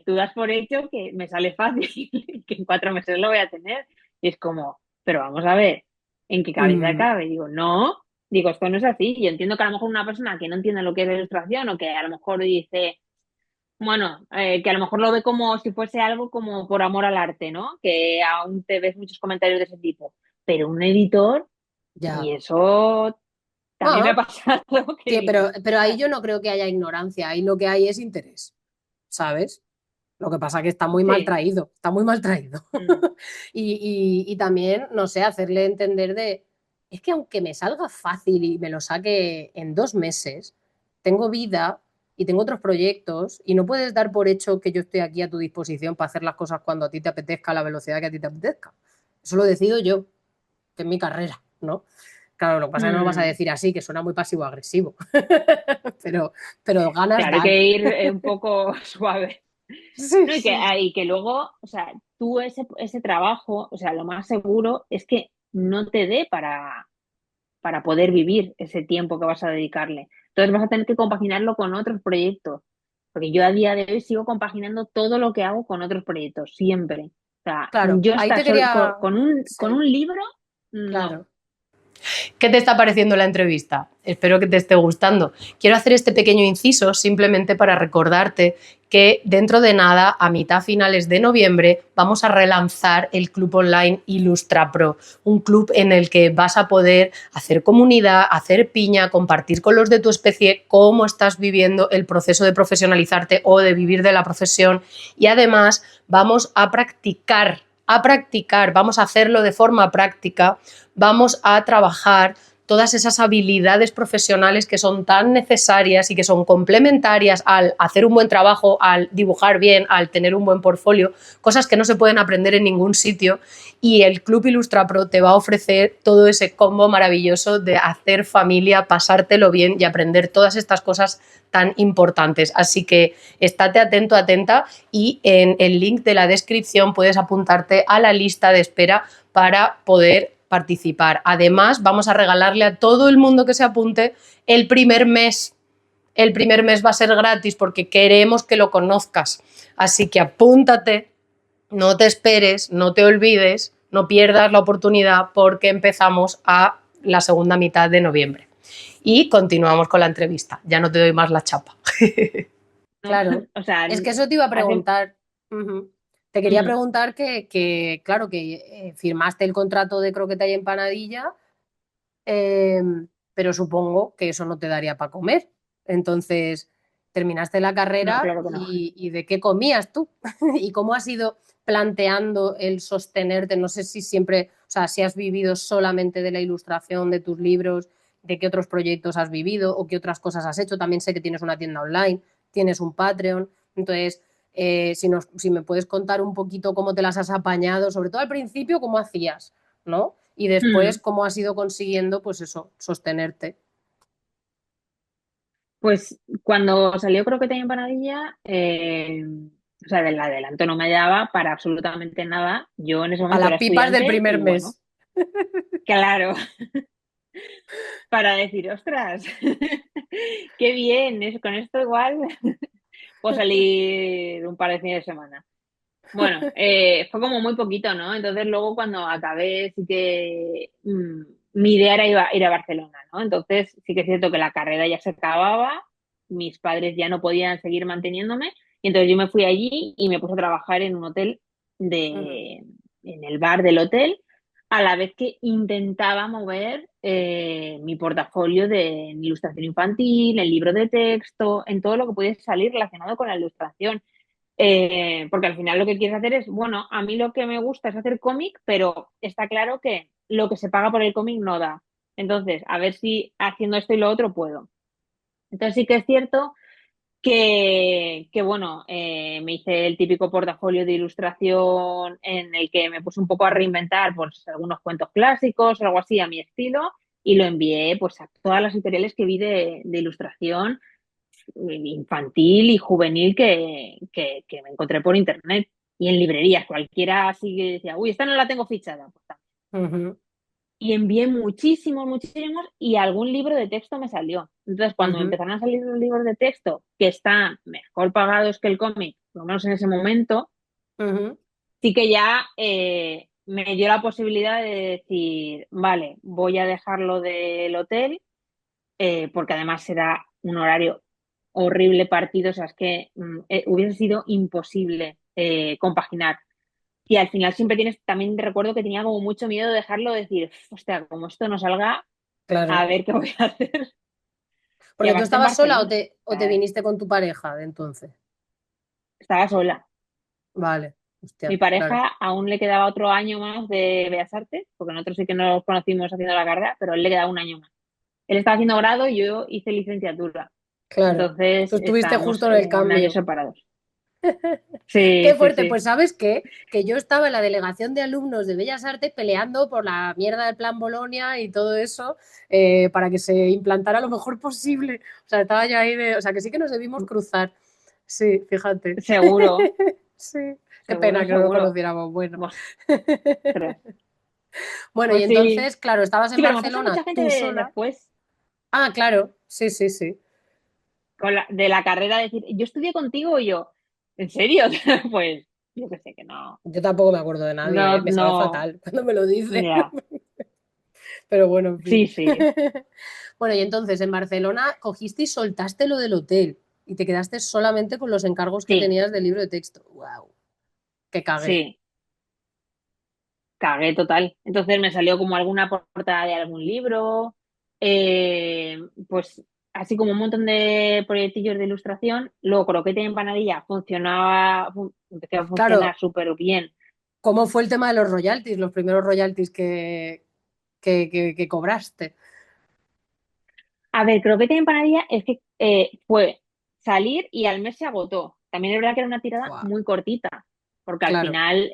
tú das por hecho que me sale fácil y que en 4 meses lo voy a tener. Y es como, pero vamos a ver, ¿en qué cabeza Mm, cabe? Digo, no, digo, esto no es así. Yo entiendo que a lo mejor una persona que no entiende lo que es la ilustración o que a lo mejor dice, bueno, que a lo mejor lo ve como si fuese algo como por amor al arte, ¿no? Que aún te ves muchos comentarios de ese tipo. Pero un editor, y ya. eso también me ha Ah, pasado, que pero, dices, pero ahí ostras, yo no creo que haya ignorancia, ahí lo que hay es interés, ¿sabes? Lo que pasa que sí. está muy mal traído. Mm. Y también, no sé, hacerle entender de, es que aunque me salga fácil y me lo saque en 2 meses, tengo vida y tengo otros proyectos y no puedes dar por hecho que yo estoy aquí a tu disposición para hacer las cosas cuando a ti te apetezca, a la velocidad que a ti te apetezca. Eso lo decido yo, que es mi carrera, ¿no? Claro, lo que pasa es que no lo vas a Mm. decir así, que suena muy pasivo-agresivo, pero, pero ganas Claro, hay dan. que ir un poco suave. Sí, No, sí, sí. y que luego, o sea, tú ese trabajo, o sea, lo más seguro es que no te dé para poder vivir ese tiempo que vas a dedicarle. Entonces vas a tener que compaginarlo con otros proyectos. Porque yo a día de hoy sigo compaginando todo lo que hago con otros proyectos, siempre. O sea, Claro, yo ahí estar te solo quería... con Sí, un libro, no. claro. ¿Qué te está pareciendo la entrevista? Espero que te esté gustando. Quiero hacer este pequeño inciso simplemente para recordarte que dentro de nada, a mitad finales de noviembre, vamos a relanzar el club online Ilustra Pro, un club en el que vas a poder hacer comunidad, hacer piña, compartir con los de tu especie cómo estás viviendo el proceso de profesionalizarte o de vivir de la profesión y además vamos a practicar, vamos a hacerlo de forma práctica, vamos a trabajar todas esas habilidades profesionales que son tan necesarias y que son complementarias al hacer un buen trabajo, al dibujar bien, al tener un buen portfolio, cosas que no se pueden aprender en ningún sitio y el Club Ilustra Pro te va a ofrecer todo ese combo maravilloso de hacer familia, pasártelo bien y aprender todas estas cosas tan importantes. Así que estate atento, atenta y en el link de la descripción puedes apuntarte a la lista de espera para poder participar. Además, vamos a regalarle a todo el mundo que se apunte el primer mes. El primer mes va a ser gratis porque queremos que lo conozcas. Así que apúntate, no te esperes, no te olvides, no pierdas la oportunidad porque empezamos a la segunda mitad de noviembre. Y continuamos con la entrevista. Ya no te doy más la chapa. ¿No? Claro, O sea, es que eso te iba a hace... preguntar. Ujú. Te quería mm, preguntar claro, que firmaste el contrato de croqueta y empanadilla, eh, pero supongo que eso no te daría para comer. Entonces, terminaste la no, carrera claro que no. y ¿de qué comías tú? ¿Y cómo has ido planteando el sostenerte? No sé si siempre, o sea, si has vivido solamente de la ilustración de tus libros, de qué otros proyectos has vivido o qué otras cosas has hecho. También sé que tienes una tienda online, tienes un Patreon. Entonces, si me puedes contar un poquito cómo te las has apañado, sobre todo al principio, cómo hacías, ¿no? Y después Mm. cómo has ido consiguiendo, pues eso, sostenerte. Pues cuando salió Croqueta y Empanadilla, o sea, del adelanto no me daba para absolutamente nada. Yo en ese A momento las era pipas del estudiante primer y bueno, mes. claro. para decir, ostras, qué bien, con esto igual puedo salir un par de fines de semana. Bueno, fue como muy poquito, ¿no? Entonces luego cuando acabé sí que mi idea era ir a Barcelona, ¿no? Entonces sí que es cierto que la carrera ya se acababa, mis padres ya no podían seguir manteniéndome y entonces yo me fui allí y me puse a trabajar en un hotel Ujú, en el bar del hotel, a la vez que intentaba mover mi portafolio de en ilustración infantil, en libro de texto, en todo lo que pudiese salir relacionado con la ilustración. Porque al final lo que quieres hacer es, bueno, a mí lo que me gusta es hacer cómic, pero está claro que lo que se paga por el cómic no da. Entonces, a ver si haciendo esto y lo otro puedo. Entonces sí que es cierto que bueno, me hice el típico portafolio de ilustración en el que me puse un poco a reinventar pues, algunos cuentos clásicos o algo así a mi estilo y lo envié pues a todas las editoriales que vi de ilustración infantil y juvenil que me encontré por internet y en librerías. Cualquiera así que decía, uy, esta no la tengo fichada. Pues, ujú, y envié muchísimos, muchísimos y algún libro de texto me salió. Entonces, cuando me ujú, empezaron a salir los libros de texto que están mejor pagados que el cómic, por lo menos en ese momento, ujú. sí que ya me dio la posibilidad de decir, vale, voy a dejarlo del hotel, porque además será un horario horrible partido, o sea, es que hubiese sido imposible compaginar. Y al final siempre tienes, también recuerdo que tenía como mucho miedo de dejarlo, de decir, hostia, como esto no salga, a Claro. ver qué voy a hacer. Y ¿Porque tú además está en estabas sola o Barcelona, te viniste con tu pareja de entonces? estaba sola. Vale, Mi hostia, claro. pareja aún le quedaba otro año más de Bellas Artes, porque nosotros sí que nos conocimos haciendo la carrera, pero a él le quedaba un año más. Él estaba haciendo grado y yo hice licenciatura. Claro. Tú Entonces estuviste estábamos justo en el un año cambio. separados. Sí, Qué sí, fuerte. sí. Pues ¿sabes qué? Que yo estaba en la delegación de alumnos de Bellas Artes peleando por la mierda del plan Bolonia y todo eso para que se implantara lo mejor posible. O sea, estaba yo ahí de... O sea, que sí que nos debimos cruzar. Sí, fíjate. Seguro, Sí. Qué seguro, pena que no nos seguro. conociéramos. Bueno. Ostras. Bueno, y Pues sí. entonces, claro, estabas en Sí, pero me pasa Barcelona mucha gente tú sola. después Ah, claro. Sí, sí, sí. de la carrera decir, yo estudié contigo y yo, ¿en serio? Pues yo que sé que no, Yo tampoco me acuerdo de nadie, no, ¿eh? Me sabe no, fatal cuando me lo dicen. ya. Pero bueno, en fin. Sí, sí, Bueno, y entonces en Barcelona cogiste y soltaste lo del hotel y te quedaste solamente con los encargos que sí, tenías del libro de texto. ¡Wow! ¡Qué cagué! sí, cagué total. Entonces me salió como alguna portada de algún libro, eh, pues así como un montón de proyectillos de ilustración. Luego Croquete y Empanadilla funcionaba, empezó a funcionar Claro, súper bien. ¿cómo fue el tema de los royalties, los primeros royalties que cobraste? A ver, Croquete y Empanadilla es que fue salir y al mes se agotó. También es verdad que era una tirada ¡Fua! muy cortita, porque al Claro. final,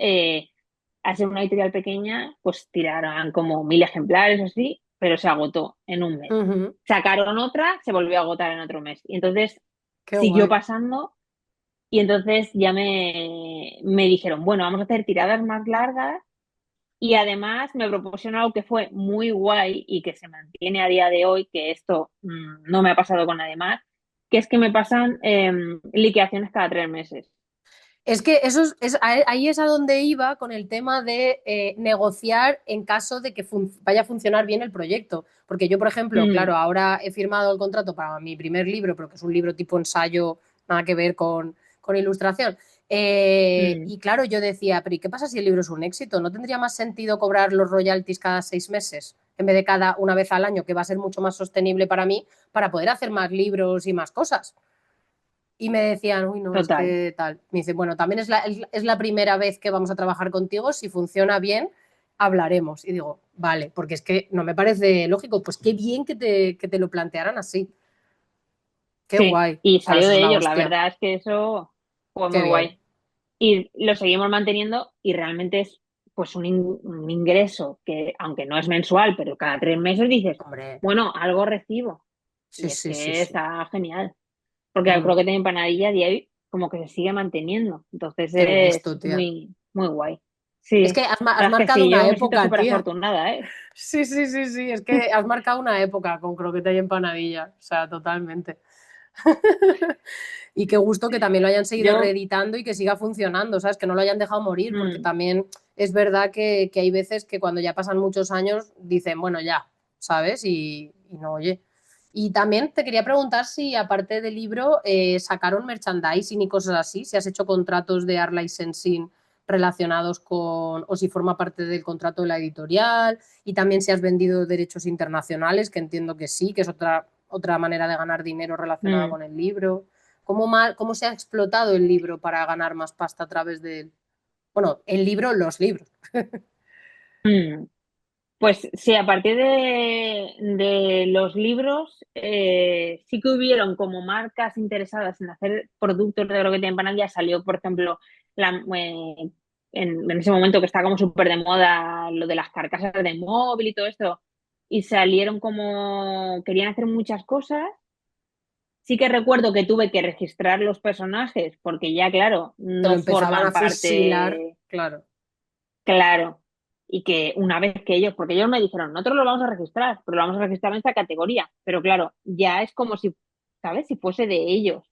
al ser una editorial pequeña, pues tiraron como 1000 ejemplares o así, pero se agotó en un mes. Ujú. Sacaron otra, se volvió a agotar en otro mes. Y entonces Qué siguió guay. pasando y entonces ya me dijeron, bueno, vamos a hacer tiradas más largas y además me proporcionó algo que fue muy guay y que se mantiene a día de hoy, que esto no me ha pasado con nadie más, que es que me pasan liquidaciones cada 3 meses. Es que ahí es a donde iba con el tema de negociar en caso de que vaya a funcionar bien el proyecto. Porque yo, por ejemplo, Mm, claro, ahora he firmado el contrato para mi primer libro, pero que es un libro tipo ensayo, nada que ver con ilustración. mm. Y claro, yo decía, pero ¿y qué pasa si el libro es un éxito? ¿No tendría más sentido cobrar los royalties cada 6 meses en vez de cada una vez al año, que va a ser mucho más sostenible para mí, para poder hacer más libros y más cosas? Y me decían, uy, no, es Total. que tal. Me dice, bueno, también es la primera vez que vamos a trabajar contigo. Si funciona bien, hablaremos. Y digo, vale, porque es que no me parece lógico. Pues qué bien que te lo plantearan así. Qué Sí, guay. y O sea, salió eso es de la ellos. La hostia. verdad es que eso fue Qué muy bien. guay. Y lo seguimos manteniendo y realmente es pues un ingreso que, aunque no es mensual, pero cada 3 meses dices, Hombre, bueno, algo recibo. sí, Y es sí, sí, que sí. está genial. Porque el Mm, croquete de empanadilla de ahí como que se sigue manteniendo. Entonces qué es gusto, tía. muy, muy guay. Es que Sí, has la verdad es que marcado sí, una yo me siento época, súper tía. afortunada, ¿eh? Sí, sí, sí, sí, es que has marcado una época con croqueta y empanadilla, o sea, totalmente. Y qué gusto que también lo hayan seguido Yo, reeditando y que siga funcionando, ¿sabes? Que no lo hayan dejado morir, porque mm, también es verdad que hay veces que cuando ya pasan muchos años dicen, bueno, ya, ¿sabes? Y no, oye. Y también te quería preguntar si, aparte del libro, sacaron merchandising y cosas así, si has hecho contratos de art licensing relacionados con, o si forma parte del contrato de la editorial, y también si has vendido derechos internacionales, que entiendo que sí, que es otra manera de ganar dinero relacionada mm, con el libro. ¿Cómo se ha explotado el libro para ganar más pasta a través de él? Bueno, el libro, los libros. mm. Pues sí, a partir de los libros, sí que hubieron como marcas interesadas en hacer productos de croqueta y empanadilla. Salió, por ejemplo, en ese momento que estaba como súper de moda lo de las carcasas de móvil y todo esto, y salieron como, querían hacer muchas cosas. Sí que recuerdo que tuve que registrar los personajes porque ya, claro, Te lo no empezaban a forman fusilar, parte. claro. Claro, y que una vez que ellos, porque ellos me dijeron, nosotros lo vamos a registrar, pero lo vamos a registrar en esta categoría, pero claro, ya es como si, ¿sabes? Si fuese de ellos.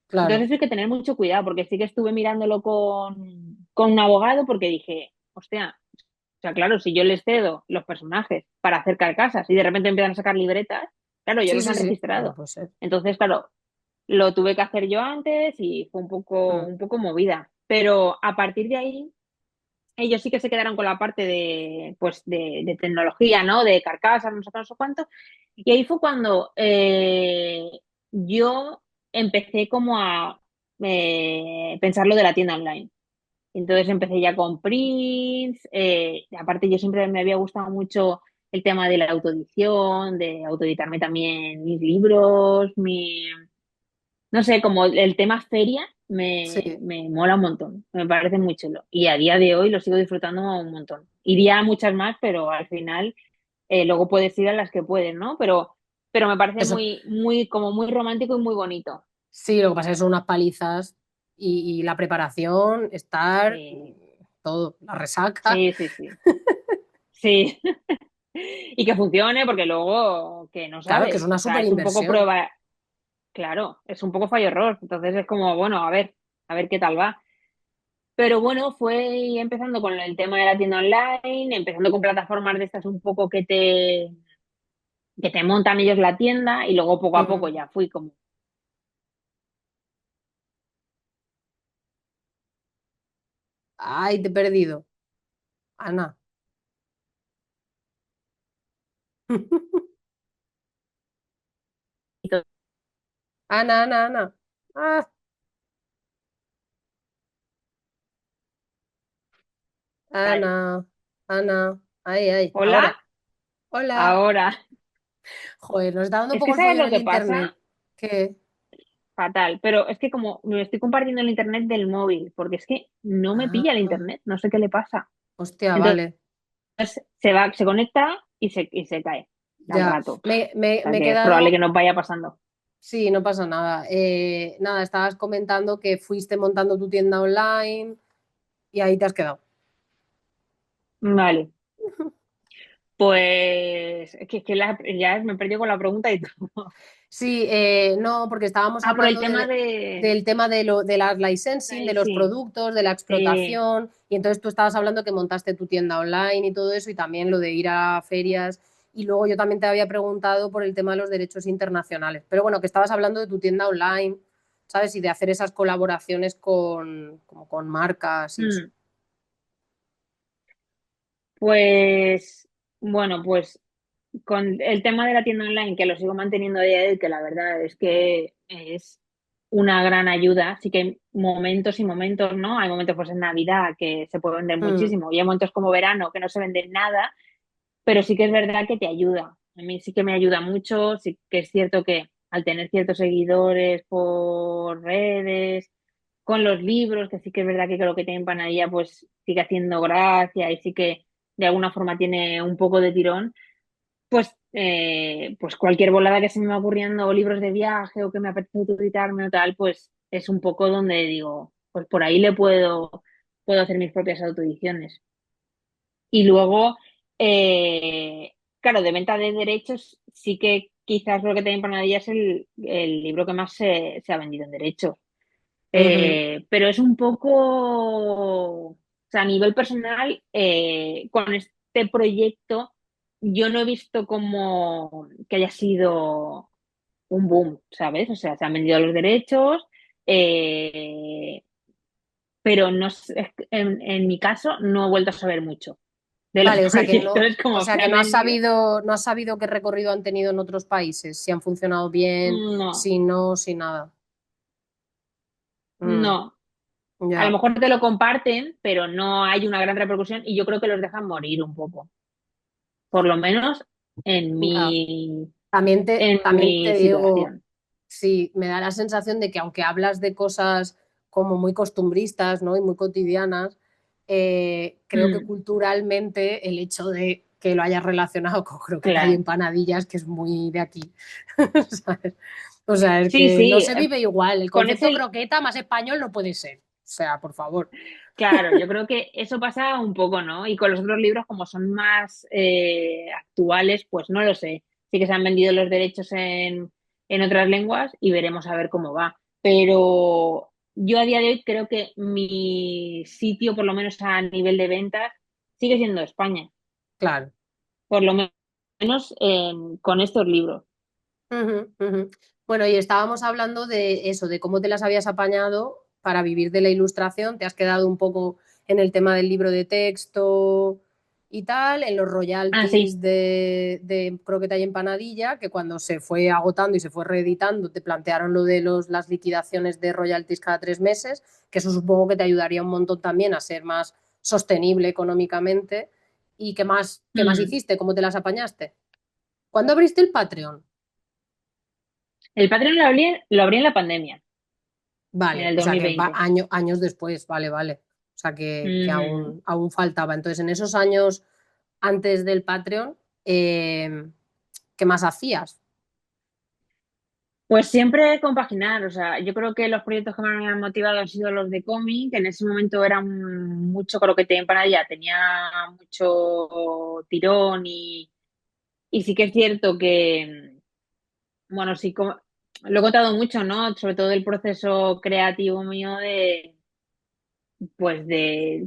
Entonces Claro, hay que tener mucho cuidado, porque sí que estuve mirándolo con un abogado, porque dije, hostia, o sea, claro, si yo les cedo los personajes para hacer carcasas y de repente empiezan a sacar libretas, claro, ellos sí, los sí, han sí, no registrado. puede ser. Entonces, claro, lo tuve que hacer yo antes y fue Mm, un poco movida. Pero a partir de ahí ellos sí que se quedaron con la parte de, pues, de tecnología, ¿no? De carcasas, no sé qué, no sé cuánto. Y ahí fue cuando yo empecé como a pensar lo de la tienda online. Entonces empecé ya con prints. Aparte, yo siempre me había gustado mucho el tema de la autoedición, de autoeditarme también mis libros, no sé, como el tema feria sí, me mola un montón, me parece muy chulo. Y a día de hoy lo sigo disfrutando un montón. Iría a muchas más, pero al final luego puedes ir a las que puedes, ¿no? Pero me parece eso. muy, muy, como muy romántico y muy bonito. Sí, lo que pasa es que son unas palizas y la preparación, estar, Sí, todo, la resaca. sí, sí, sí. Sí. Y que funcione, porque luego que no Claro, que es sabes. una O sea, súper es un poco inversión. prueba, claro, es un poco fallo-error. Entonces es como, bueno, a ver qué tal va. Pero bueno, fue empezando con el tema de la tienda online, empezando con plataformas de estas un poco que te montan ellos la tienda y luego poco a poco Mm. ya fui como, Ay, te he perdido. Ana. Ana, Ana, Ana. Ah, Ana, Ana. Ay, ay. hola, Ahora. Hola. ahora. Joder, nos está dando un Es poco que el sabes follón lo el que internet. pasa, ¿Qué? fatal, pero es que como me estoy compartiendo el internet del móvil, porque es que no me pilla el Ah, internet, no sé qué le pasa. hostia, Entonces vale. se conecta y se cae al Ya. rato. O sea Me he que es probable que quedado. nos vaya pasando. Sí, no pasa nada. Nada, estabas comentando que fuiste montando tu tienda online y ahí te has quedado. Vale. Pues es que ya me he perdido con la pregunta y todo. Sí, no, porque estábamos Ah, por el hablando tema de... del tema de las licensing, de los Sí, productos, de la sí. explotación, y entonces tú estabas hablando que montaste tu tienda online y todo eso, y también lo de ir a ferias, y luego yo también te había preguntado por el tema de los derechos internacionales, pero bueno, que estabas hablando de tu tienda online, ¿sabes? Y de hacer esas colaboraciones como con marcas y eso. Mm. Pues, bueno, pues con el tema de la tienda online, que lo sigo manteniendo a día de hoy, que la verdad es que es una gran ayuda. Sí que hay momentos y momentos, ¿no? Hay momentos pues en Navidad que se puede vender Mm, muchísimo y hay momentos como verano que no se vende nada, pero sí que es verdad que te ayuda. A mí sí que me ayuda mucho, sí que es cierto que al tener ciertos seguidores por redes, con los libros, que sí que es verdad que creo que tiene empanadilla, pues sigue haciendo gracia y sí que de alguna forma tiene un poco de tirón, pues cualquier volada que se me va ocurriendo, o libros de viaje, o que me apetece utilizarme o tal, pues es un poco donde digo, pues por ahí puedo hacer mis propias autoediciones. Y luego, claro, de venta de derechos, sí que quizás lo que te empanadilla es el libro que más se ha vendido en derechos. Ujú. Pero es un poco, o sea, a nivel personal, con este proyecto, yo no he visto como que haya sido un boom, ¿sabes? O sea, se han vendido los derechos, eh, pero no sé, en mi caso no he vuelto a saber mucho de los Vale, proyectos o como sea se que han vendido. no has sabido qué recorrido han tenido en otros países, si han funcionado bien, No, si no, si nada. Mm, no. A lo ya. mejor te lo comparten, pero no hay una gran repercusión y yo creo que los dejan morir un poco, por lo menos en Ya. mi, en También te mi digo, situación. sí, me da la sensación de que aunque hablas de cosas como muy costumbristas, ¿no? Y muy cotidianas, creo que Mm, culturalmente el hecho de que lo hayas relacionado con croqueta y claro. empanadillas, que es muy de aquí, ¿sabes? O sea, es Sí, que no sí, se vive igual. El con concepto ese, croqueta más español no puede ser. O sea, por favor. claro, yo creo que eso pasa un poco, ¿no? Y con los otros libros, como son más actuales, pues no lo sé. Sí que se han vendido los derechos en otras lenguas y veremos a ver cómo va. Pero yo a día de hoy creo que mi sitio, por lo menos a nivel de ventas, sigue siendo España, Claro. por lo menos con estos libros. Ujú, ujú. Bueno, y estábamos hablando de eso, de cómo te las habías apañado para vivir de la ilustración. Te has quedado un poco en el tema del libro de texto y tal, en los Ah, sí. royalties de Croqueta y Empanadilla, que cuando se fue agotando y se fue reeditando, te plantearon lo de las liquidaciones de royalties cada 3 meses, que eso supongo que te ayudaría un montón también a ser más sostenible económicamente. ¿Y qué más Mm. hiciste? ¿Cómo te las apañaste? ¿Cuándo abriste el Patreon? El Patreon lo abrí en la pandemia, en Vale, el o sea que 2020. años después, vale, vale. O sea que Mm. aún faltaba. Entonces, en esos años antes del Patreon, ¿qué más hacías? Pues siempre compaginar, o sea, yo creo que los proyectos que más me han motivado han sido los de cómic, que en ese momento eran mucho croquete en empanadilla, tenía mucho tirón y sí que es cierto que, bueno, sí, lo he contado mucho, ¿no? Sobre todo el proceso creativo mío pues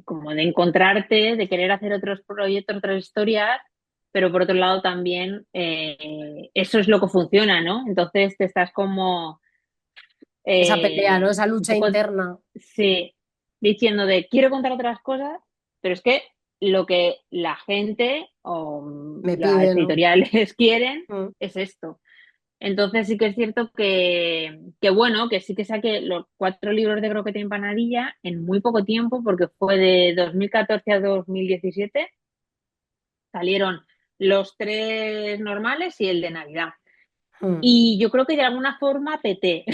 como de encontrarte, de querer hacer otros proyectos, otras historias, pero por otro lado también eso es lo que funciona, ¿no? Entonces te estás como Esa pelea, ¿no? Esa un lucha poco, interna. sí, diciendo de quiero contar otras cosas, pero es que lo que la gente o Me las pide, ¿no? editoriales quieren Mm. es esto. Entonces sí que es cierto que bueno, que sí que saqué los 4 libros de croqueta y empanadilla en muy poco tiempo, porque fue de 2014 a 2017. Salieron los 3 normales y el de Navidad. Mm. Y yo creo que de alguna forma peté.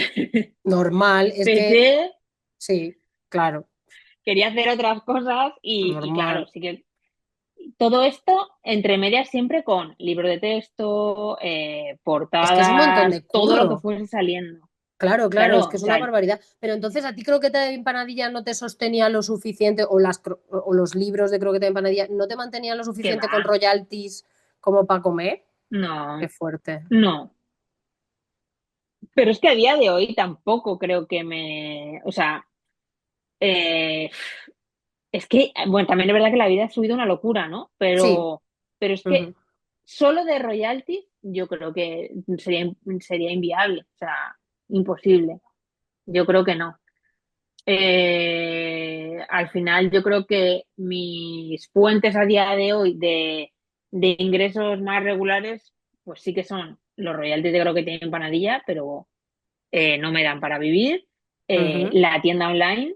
Normal, es que Peté, sí, claro, quería hacer otras cosas y claro, normal. sí que todo esto entre medias siempre con libro de texto, Es que es un montón portadas, de todo lo que curro. fuese saliendo. Claro, claro, es Claro, que o es una sea, barbaridad. Pero entonces a ti croqueta de empanadilla no te sostenía lo suficiente, o los libros de croqueta de empanadilla no te mantenían lo ¿qué suficiente con va? royalties como para comer. Qué No, fuerte. no. Pero es que a día de hoy tampoco creo que o sea, eh, es que, bueno, también es verdad que la vida ha subido una locura, ¿no? Sí. Pero es que Ujú. solo de royalties yo creo que sería inviable, o sea, imposible. Yo creo que no. Al final yo creo que mis fuentes a día de hoy de ingresos más regulares, pues sí que son los royalties de croqueta y empanadilla, pero no me dan para vivir, Ujú. la tienda online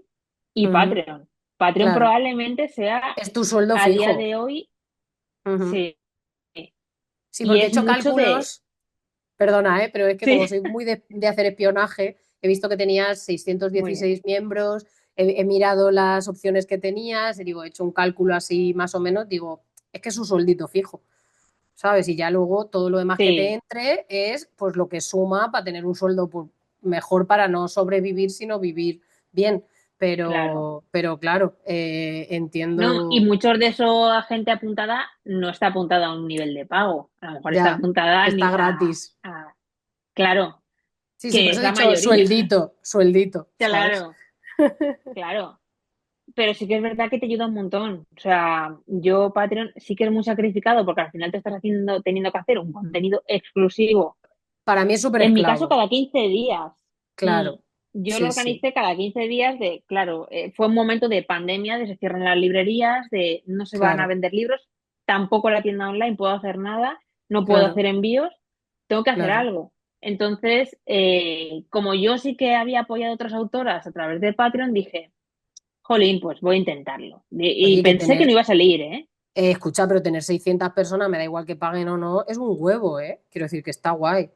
y Ujú. Patreon. Patreon Claro. probablemente sea Es tu sueldo a día fijo. de hoy, Ujú. sí, Sí, y porque he es hecho mucho de, cálculos, perdona, pero es que como sí, soy muy de hacer espionaje, he visto que tenías muy bien, 616 miembros, he mirado las opciones que tenías, y digo, he hecho un cálculo así más o menos, digo, es que es un sueldito fijo. ¿Sabes? Y ya luego todo lo demás que te sí, entre es pues lo que suma para tener un sueldo pues, mejor para no sobrevivir, sino vivir bien. claro. pero claro, No, y entiendo muchos de esa gente apuntada no está apuntada a un nivel de pago. A lo mejor está ya apuntada está gratis. claro, Sí, sí, por que eso es he la dicho mayoría. sueldito, sueldito, ¿sabes? Claro, claro. Pero sí que es verdad que te ayuda un montón. O sea, yo Patreon sí que es muy sacrificado porque al final te estás teniendo que hacer un contenido exclusivo. Para mí es súper En mi caso, esclavo, cada 15 días. Mm, claro. Yo lo Sí, sí, organicé cada 15 días claro, fue un momento de pandemia, de se cierran las librerías, de no se van a claro, vender libros, tampoco la tienda online puedo hacer nada, no puedo claro, hacer envíos, tengo que hacer claro. algo. Entonces, como yo sí que había apoyado a otras autoras a través de Patreon, dije, jolín, pues voy a intentarlo. Y Oye, que pensé que no tener, iba a salir, ¿eh? escucha, pero tener 600 personas, me da igual que paguen o no, es un huevo, ¿eh? Quiero decir que está guay.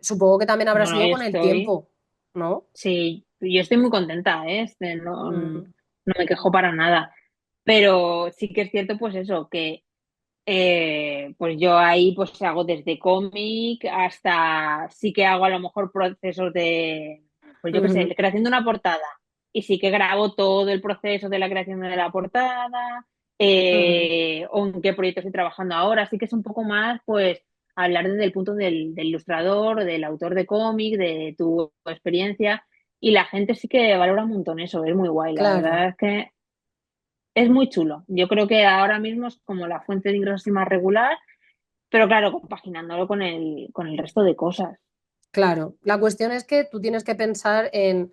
Supongo que también habrá No, no, sido yo con el estoy, tiempo, ¿no? sí, yo estoy muy contenta, ¿eh? No Mm, me quejo para nada. Pero sí que es cierto, pues eso, que pues yo ahí pues hago desde cómic hasta sí que hago a lo mejor procesos de, pues yo qué sé, ujú, de creación de una portada. Y sí que grabo todo el proceso de la creación de la portada, ujú. o en qué proyecto estoy trabajando ahora. Así que es un poco más, pues, hablar desde el punto del ilustrador, del autor de cómic, de tu experiencia. Y la gente sí que valora un montón eso, es muy guay. La Claro, verdad es que es muy chulo. Yo creo que ahora mismo es como la fuente de ingresos así más regular, pero claro, compaginándolo con el resto de cosas. claro. La cuestión es que tú tienes que pensar en,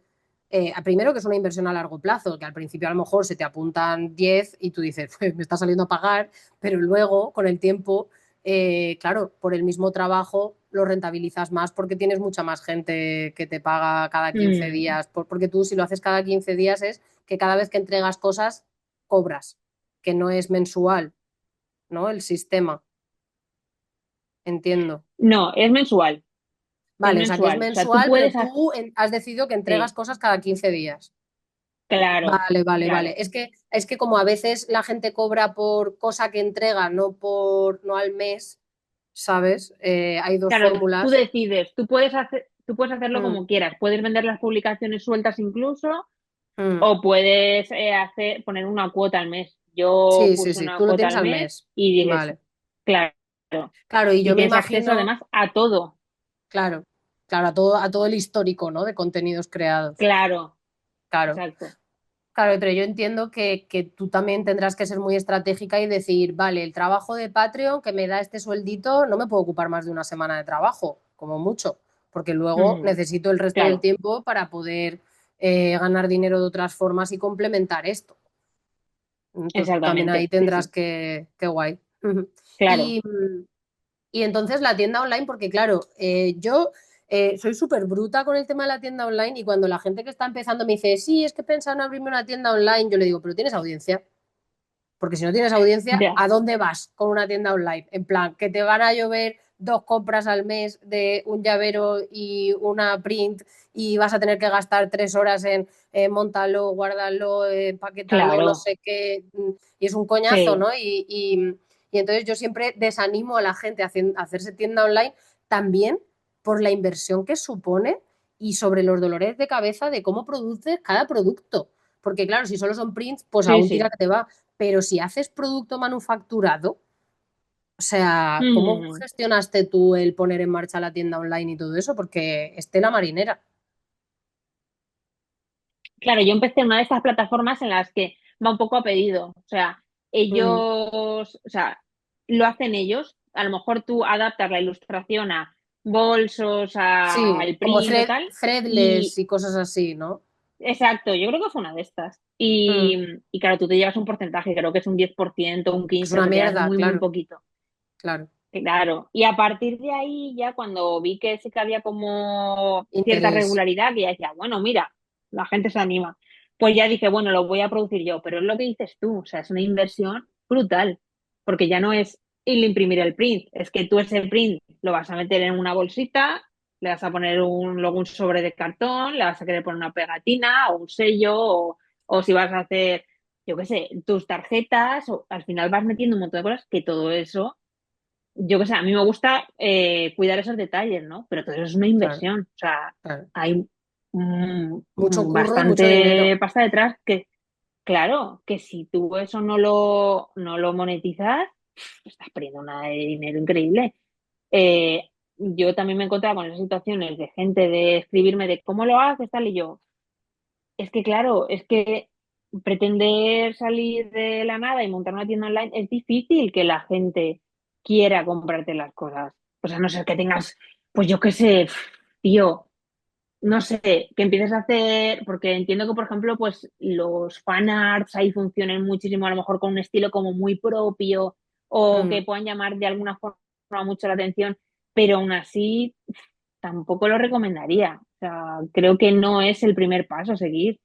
primero que es una inversión a largo plazo, que al principio a lo mejor se te apuntan 10 y tú dices, "Pues, me está saliendo a pagar, pero luego con el tiempo, claro, por el mismo trabajo lo rentabilizas más porque tienes mucha más gente que te paga cada 15 Mm, días, porque tú si lo haces cada 15 días es que cada vez que entregas cosas, cobras, que no es mensual, ¿no? El sistema, entiendo. no, es mensual, es Vale, o sea que es mensual. O sea, tú mensual, pero puedes hacer, tú has decidido que entregas sí, cosas cada 15 días. claro, Vale, vale, vale. claro. Es que como a veces la gente cobra por cosa que entrega, no al mes, ¿sabes? Hay dos Claro, tú fórmulas. decides, tú puedes hacerlo Mm, como quieras. Puedes vender las publicaciones sueltas incluso, mm. o puedes poner una cuota al mes. Yo Sí, sí, puse sí. una Tú lo cuota tienes al al mes mes. y dije, Vale. claro, Claro, y y yo me tienes acceso imagino, además a todo. claro, claro, a todo el histórico, ¿no? De contenidos creados. Claro, Claro. exacto. Claro, pero yo entiendo que tú también tendrás que ser muy estratégica y decir, vale, el trabajo de Patreon que me da este sueldito, no me puedo ocupar más de una semana de trabajo, como mucho, porque luego Mm, necesito el resto del claro, tiempo para poder ganar dinero de otras formas y complementar esto. Entonces, tú también ahí exactamente. Sí, tendrás sí, que guay. claro. Y, y entonces la tienda online, porque claro, yo soy súper bruta con el tema de la tienda online y cuando la gente que está empezando me dice, sí, es que pensaba en abrirme una tienda online, yo le digo, pero tienes audiencia. Porque si no tienes audiencia, Ya, ¿a dónde vas con una tienda online? En plan, que te van a llover dos compras al mes de un llavero y una print y vas a tener que gastar 3 horas en montalo, guárdalo, empaquetalo, no claro. sé qué. Y es un coñazo, Sí. ¿no? Y entonces yo siempre desanimo a la gente a hacerse tienda online también por la inversión que supone y sobre los dolores de cabeza de cómo produces cada producto. Porque claro, si solo son prints, pues Sí, aún tira sí. que te va, pero si haces producto manufacturado, o sea, ¿cómo Mm. gestionaste tú el poner en marcha la tienda online y todo eso? Porque es tela marinera. Claro, yo empecé en una de estas plataformas en las que va un poco a pedido. O sea, Mm. o sea, lo hacen ellos. A lo mejor tú adaptas la ilustración a bolsos, Sí, al como print o tal. threadless Y y cosas así, ¿no? exacto, yo creo que fue una de estas. Mm. Y claro, tú te llevas un porcentaje, creo que es un 10%, un Es 15%, una te llevas mierda, muy, muy claro, poquito. claro. Claro, y a partir de ahí ya cuando vi que sí que había como cierta Interés, regularidad, que ya decía, bueno, mira, la gente se anima, pues ya dije, bueno, lo voy a producir yo, pero es lo que dices tú, o sea, es una inversión brutal, porque ya no es el imprimir el print, es que tú ese print lo vas a meter en una bolsita, le vas a poner luego un sobre de cartón, le vas a querer poner una pegatina o un sello, o si vas a hacer, yo qué sé, tus tarjetas, o, al final vas metiendo un montón de cosas que todo eso yo qué sé, a mí me gusta cuidar esos detalles, ¿no? Pero todo eso es una claro, inversión. O sea, claro. hay. Mucho curro y mucho bastante dinero. pasta detrás que, claro, que si tú eso no lo monetizas, estás perdiendo una de dinero increíble. Eh, yo también me encontraba con esas situaciones de gente de escribirme de cómo lo haces, tal, y yo, es que claro, es que pretender salir de la nada y montar una tienda online es difícil que la gente quiera comprarte las cosas. O sea, a no ser que tengas, pues yo qué sé, tío, no sé, que empieces a hacer, porque entiendo que, por ejemplo, pues los fanarts ahí funcionen muchísimo, a lo mejor con un estilo como muy propio o que Mm, puedan llamar de alguna forma mucho la atención, pero aún así tampoco lo recomendaría. O sea, creo que no es el primer paso a seguir,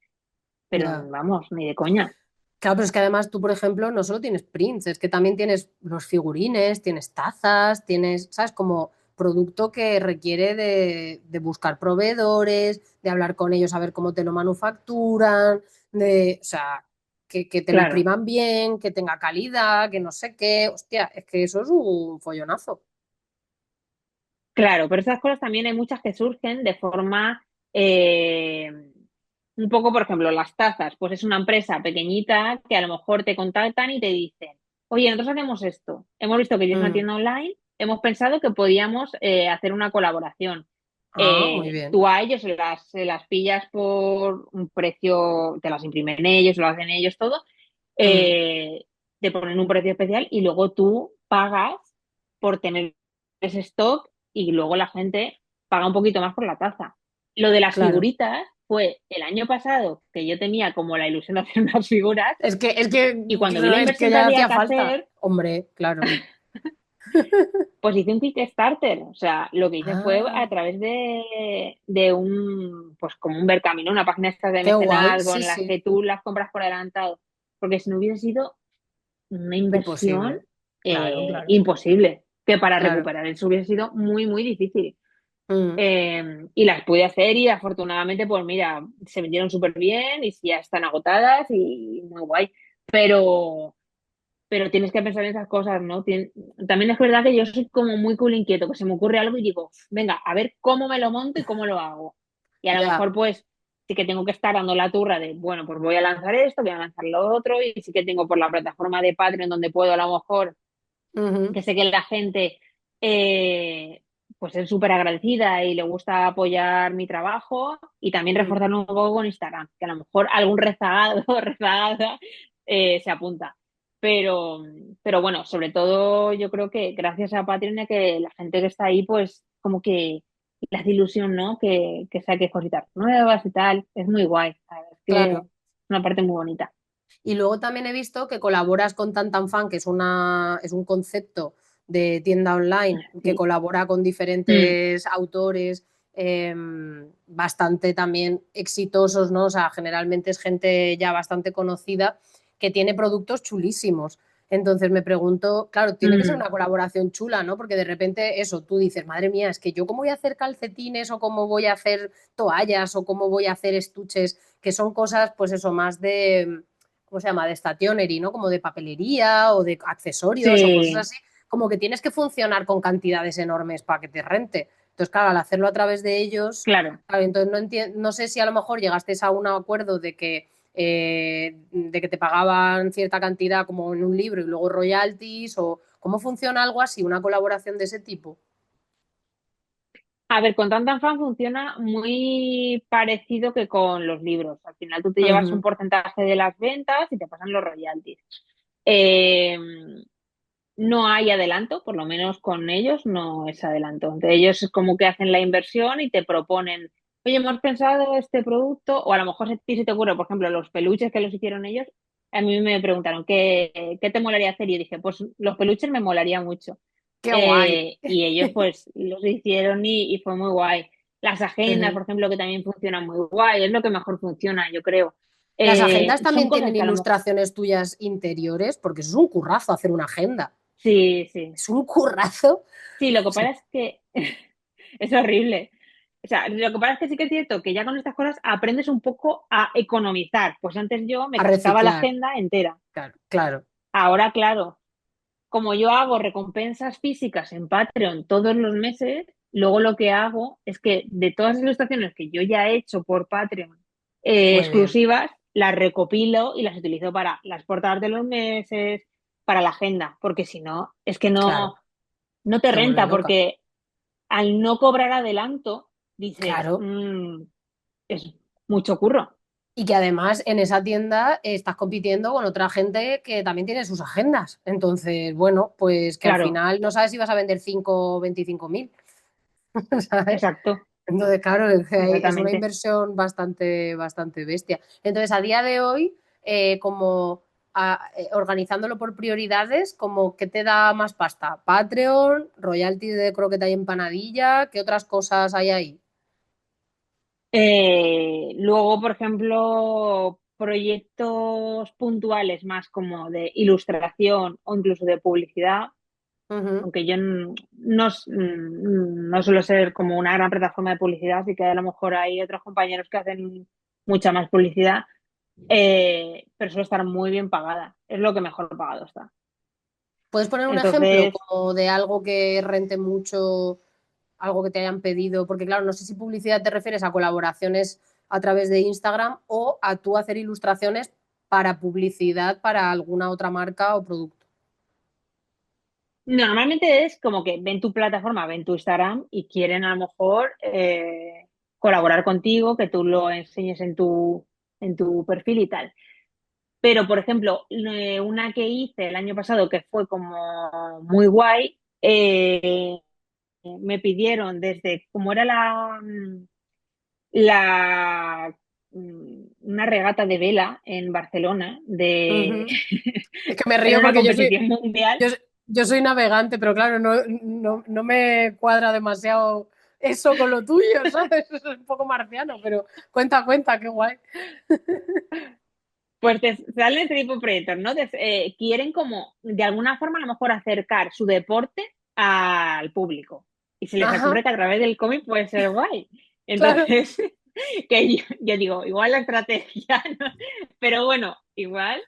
pero ya. vamos, ni de coña. Claro, pero es que además tú, por ejemplo, no solo tienes prints, es que también tienes los figurines, tienes tazas, tienes, ¿sabes? Como producto que requiere de buscar proveedores, de hablar con ellos, a ver cómo te lo manufacturan, o sea, que te lo Claro, impriman bien, que tenga calidad, que no sé qué. Hostia, es que eso es un follonazo. claro, pero esas cosas también hay muchas que surgen de forma eh, un poco, por ejemplo, las tazas, pues es una empresa pequeñita que a lo mejor te contactan y te dicen, oye, nosotros hacemos esto, hemos visto que tienes una Mm. tienda online, hemos pensado que podíamos hacer una colaboración. Ah, muy bien. Tú a ellos se las pillas por un precio, te las imprimen ellos, lo hacen ellos todo, Mm, eh, te ponen un precio especial y luego tú pagas por tener ese stock y luego la gente paga un poquito más por la taza. Lo de las claro. figuritas fue el año pasado que yo tenía como la ilusión de hacer unas figuras y cuando vi la Es que inversión que ya había hacía que falta. hacer, Hombre, claro. pues hice un Kickstarter. O sea, lo que hice fue a Ah, través de un, pues como un Vercamino, una página estas de qué guay, mecenazgo sí, en las sí. que tú las compras por adelantado. Porque si no hubiese sido una inversión Imposible. Claro, claro, imposible, que para claro. recuperar eso hubiese sido muy, muy difícil. Mm, Y las pude hacer y afortunadamente, pues mira, se vendieron súper bien y ya están agotadas y muy guay. Pero, pero tienes que pensar en esas cosas, ¿no? También es verdad que yo soy como muy cool inquieto, que se me ocurre algo y digo, venga, a ver cómo me lo monto y cómo lo hago. Y a lo ya. mejor, pues, sí que tengo que estar dando la turra de, bueno, pues voy a lanzar esto, voy a lanzar lo otro, y sí que tengo por la plataforma de Patreon donde puedo a lo mejor Ujú, que sé que la gente pues es súper agradecida y le gusta apoyar mi trabajo y también mm. reforzarlo un poco con Instagram, que a lo mejor algún rezagado o rezagada se apunta. Pero, pero bueno, sobre todo yo creo que gracias a Patreon que la gente que está ahí pues como que le hace ilusión, ¿no? Que saque cositas nuevas y tal. Es muy guay. La verdad es que es Claro. una parte muy bonita. Y luego también he visto que colaboras con Tantanfan, que es un concepto de tienda online que Sí. colabora con Mm, diferentes autores bastante también exitosos, ¿no? O sea, generalmente es gente ya bastante conocida que tiene productos chulísimos. Entonces me pregunto, claro, tiene que ser mm. una colaboración chula, ¿no? Porque de repente eso, tú dices, madre mía, es que yo cómo voy a hacer calcetines o cómo voy a hacer toallas o cómo voy a hacer estuches, que son cosas, pues eso, más de ¿cómo se llama? De stationery, ¿no? Como de papelería o de accesorios o cosas Sí, así, como que tienes que funcionar con cantidades enormes para que te rente. Entonces, claro, al hacerlo a través de ellos, claro. claro, entonces no sé si a lo mejor llegaste a un acuerdo de que te pagaban cierta cantidad como en un libro y luego royalties o cómo funciona algo así, una colaboración de ese tipo. A ver, con Tantanfan funciona muy parecido que con los libros. Al final tú te llevas un Ujú, porcentaje de las ventas y te pasan los royalties. Eh, no hay adelanto, por lo menos con ellos no es adelanto. Entonces, ellos es como que hacen la inversión y te proponen, oye, hemos pensado este producto, o a lo mejor si se te ocurre, por ejemplo, los peluches que los hicieron ellos, a mí me preguntaron, ¿qué te molaría hacer? Y yo dije, pues los peluches me molaría mucho. qué guay. Y ellos pues los hicieron y fue muy guay. Las agendas, Ujú. por ejemplo, que también funcionan muy guay, es lo que mejor funciona, yo creo. Las agendas Son también cosas tienen que a lo mejor... ilustraciones tuyas interiores, porque eso es un currazo hacer una agenda. Sí, sí. Es un currazo. Sí, lo que O sea, pasa es que es horrible. O sea, lo que pasa es que sí que es cierto que ya con estas cosas aprendes un poco a economizar. Pues antes yo me a cascaba la reciclar. agenda entera. Claro, claro. Ahora, claro, como yo hago recompensas físicas en Patreon todos los meses, luego lo que hago es que de todas las ilustraciones que yo ya he hecho por Patreon Muy bien, exclusivas, las recopilo y las utilizo para las portadas de los meses, para la agenda, porque si no, es que claro, no te te vuelves renta, loca. porque al no cobrar adelanto, dices, Claro. es mucho curro. Y que además en esa tienda estás compitiendo con otra gente que también tiene sus agendas. Entonces, bueno, pues que al Claro, final no sabes si vas a vender 5 o 25.000, ¿sabes? exacto, Entonces, claro, es que es una exactamente. inversión bastante, bastante bestia. Entonces, a día de hoy, como organizándolo por prioridades, como que te da más pasta. Patreon, royalties de croqueta y empanadilla, ¿qué otras cosas hay ahí? Luego, por ejemplo, proyectos puntuales más como de ilustración o incluso de publicidad, Ujú. aunque yo no suelo ser como una gran plataforma de publicidad, así que a lo mejor hay otros compañeros que hacen mucha más publicidad, pero suele estar muy bien pagada. Es lo que mejor pagado está. ¿Puedes poner un ejemplo Entonces, como de algo que rente mucho, algo que te hayan pedido? Porque claro, no sé si publicidad te refieres a colaboraciones a través de Instagram o a tú hacer ilustraciones para publicidad para alguna otra marca o producto. normalmente es como que ven tu plataforma, ven tu Instagram y quieren a lo mejor colaborar contigo, que tú lo enseñes en tu perfil y tal. Pero, por ejemplo, una que hice el año pasado que fue como muy guay, me pidieron desde, como era la una regata de vela en Barcelona, Ujú. Es que me era río una porque competición mundial. yo, yo soy navegante, pero claro, no me cuadra demasiado eso con lo tuyo, ¿sabes? Es un poco marciano, pero cuenta, cuenta, qué guay. Pues te salen este tipo de proyectos, ¿no? Quieren como, de alguna forma, a lo mejor acercar su deporte al público. Y se les ocurre Ajá, que a través del cómic puede ser guay. claro. Entonces, que yo digo, igual la estrategia, ¿no? Pero bueno, igual.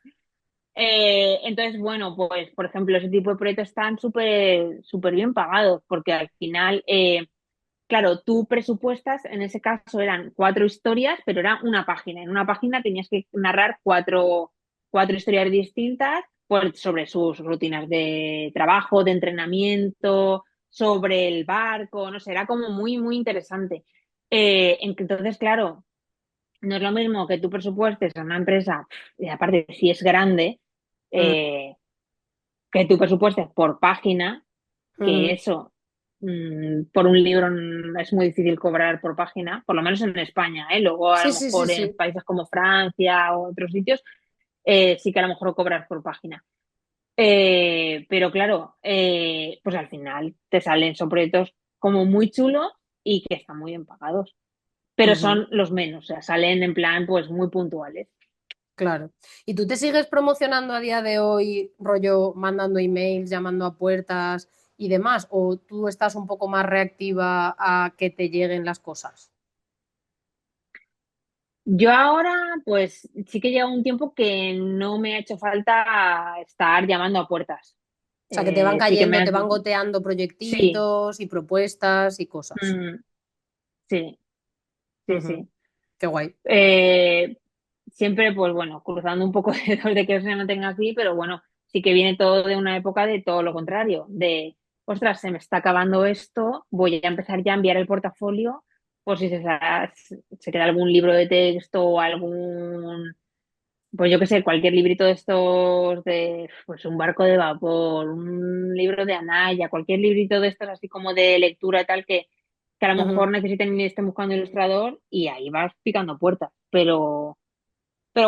Entonces, bueno, pues, por ejemplo, ese tipo de proyectos están súper, súper bien pagados, porque al final, claro, tú presupuestas, en ese caso eran 4 historias, pero era una página. En una página tenías que narrar cuatro historias distintas pues, sobre sus rutinas de trabajo, de entrenamiento, sobre el barco, no sé, era como muy, muy interesante. Entonces, claro, no es lo mismo que tú presupuestes a una empresa, y aparte si es grande, Mm, eh, que tú presupuestes por página, que ujú. eso por un libro es muy difícil cobrar por página, por lo menos en España, ¿eh? Luego a Sí, lo sí, sí, mejor en sí. países como Francia o otros sitios sí que a lo mejor cobrar por página. Pero claro, pues al final te salen, son proyectos como muy chulos y que están muy bien pagados, pero Ujú. son los menos, o sea, salen en plan pues muy puntuales. Claro. ¿Y tú te sigues promocionando a día de hoy, rollo, mandando emails, llamando a puertas y demás? ¿O tú estás un poco más reactiva a que te lleguen las cosas? Yo ahora, pues sí que lleva un tiempo que no me ha hecho falta estar llamando a puertas. O sea, que te van Sí que me cayendo, ha... te van goteando Sí, proyectitos y propuestas y cosas. mm, sí, sí, Ujú. sí. Qué guay. Eh, Siempre, pues bueno, cruzando un poco de dedos de que se no tenga así, pero bueno, sí que viene todo de una época de todo lo contrario, de, ostras, se me está acabando esto, voy a empezar ya a enviar el portafolio por si se queda algún libro de texto o algún pues yo qué sé, cualquier librito de estos de pues un barco de vapor, un libro de Anaya, cualquier librito de estos así como de lectura tal que a lo Ujú. mejor necesiten y estén buscando ilustrador y ahí vas picando puertas. Pero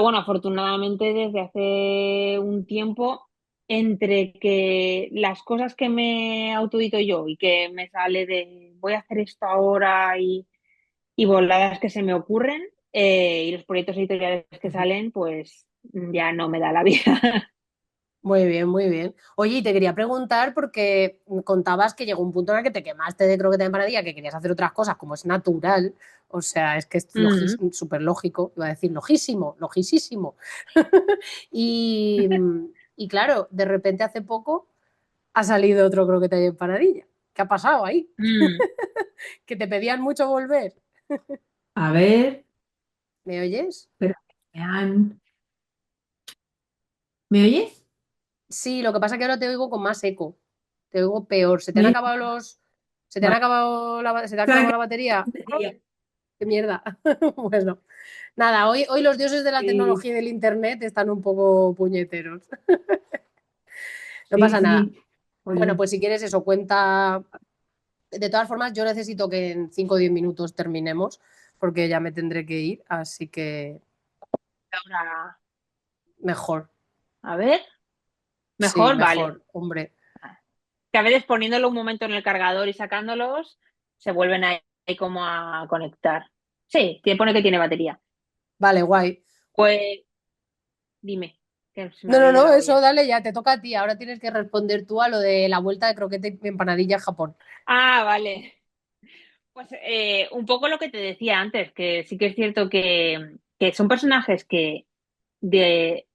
bueno, afortunadamente desde hace un tiempo, entre que las cosas que me autodito yo y que me sale de voy a hacer esto ahora y voladas que se me ocurren y los proyectos editoriales que Ujú. salen, pues ya no me da la vida. Muy bien, muy bien. Oye, y te quería preguntar porque contabas que llegó un punto en el que te quemaste de croqueta de empanadilla, que querías hacer otras cosas, como es natural. O sea, es que es Mm. súper lógico. Iba a decir lojísimo, logisísimo. Y, y claro, de repente hace poco ha salido otro croqueta de empanadilla. ¿Qué ha pasado ahí? Mm. que te pedían mucho volver. A ver, ¿Me oyes? espera, ¿me oyes? Sí, lo que pasa es que ahora te oigo con más eco. Te oigo peor. ¿Se te han Mira, acabado los... ¿Se te han vale. acabado se te ha acabado ¿Sabes la batería? qué? ¡Qué mierda! Bueno, nada, hoy los dioses de la Sí, tecnología y del internet están un poco puñeteros. No sí, pasa nada. sí. Bueno, Jolín. pues si quieres eso, cuenta. De todas formas, yo necesito que en 5 o 10 minutos terminemos, porque ya me tendré que ir, así que Ahora, mejor. a ver, Sí, mejor, vale. mejor, hombre. Que a veces poniéndolo un momento en el cargador y sacándolos, se vuelven ahí como a conectar. Sí, te pone que tiene batería. Vale, guay. Pues dime, que se me No, había no, ido no, la eso olla. dale, ya te toca a ti. Ahora tienes que responder tú a lo de la vuelta de croqueta y empanadilla a Japón. Ah, vale. Pues un poco lo que te decía antes, que sí que es cierto que son personajes que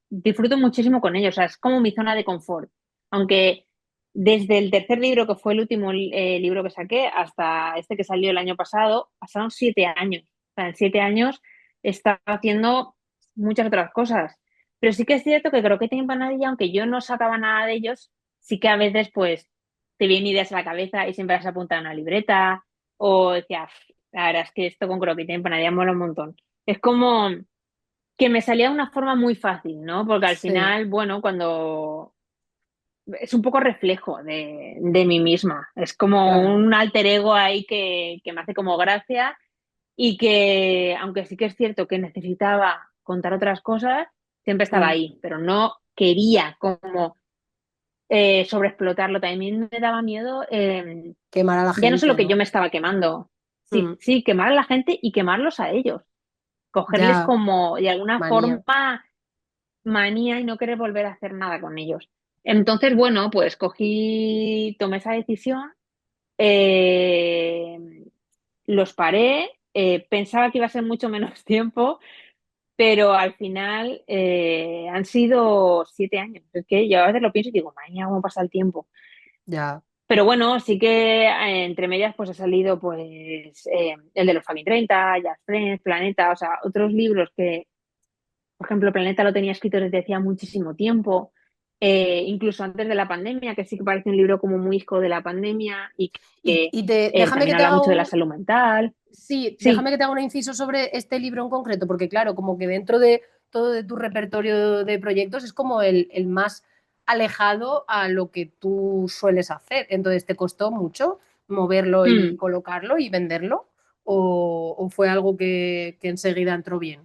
disfruto muchísimo con ellos, o sea, es como mi zona de confort. Aunque desde el tercer libro, que fue el último libro que saqué, hasta este que salió el año pasado, pasaron 7 años. O sea, en 7 años he estado haciendo muchas otras cosas. Pero sí que es cierto que Croqueta y Empanadilla, aunque yo no sacaba nada de ellos, sí que a veces pues te vienen ideas a la cabeza y siempre las apuntas en una libreta o decía, "Pf, la verdad es que esto con croqueta y empanadilla mola un montón". Es como que me salía de una forma muy fácil, ¿no? Porque al Sí, final, bueno, cuando es un poco reflejo de mí misma. Es como claro. un alter ego ahí que me hace como gracia y que, aunque sí que es cierto que necesitaba contar otras cosas, siempre estaba Mm. ahí, pero no quería como sobreexplotarlo. También me daba miedo. Quemar a la Ya no solo gente, que yo ¿no? me estaba quemando, sí, Mm. sí, quemar a la gente y quemarlos a ellos, cogerles Ya, como de alguna manía. forma manía y no querer volver a hacer nada con ellos. Entonces, bueno, pues tomé esa decisión, eh, los paré, pensaba que iba a ser mucho menos tiempo, pero al final han sido 7 años. Es que yo a veces lo pienso y digo, madre cómo pasa el tiempo. Ya. Pero bueno, sí que entre medias pues ha salido pues el de los Family 30, Just Friends, Planeta, o sea, otros libros que, por ejemplo, Planeta lo tenía escrito desde hacía muchísimo tiempo, incluso antes de la pandemia, que sí que parece un libro como muy hijo de la pandemia y que Déjame que también te habla haga mucho de la un, salud mental. sí, déjame Sí, que te haga un inciso sobre este libro en concreto, porque claro, como que dentro de todo de tu repertorio de proyectos es como el más alejado a lo que tú sueles hacer. Entonces, ¿te costó mucho moverlo y mm. colocarlo y venderlo? O fue algo que enseguida entró bien?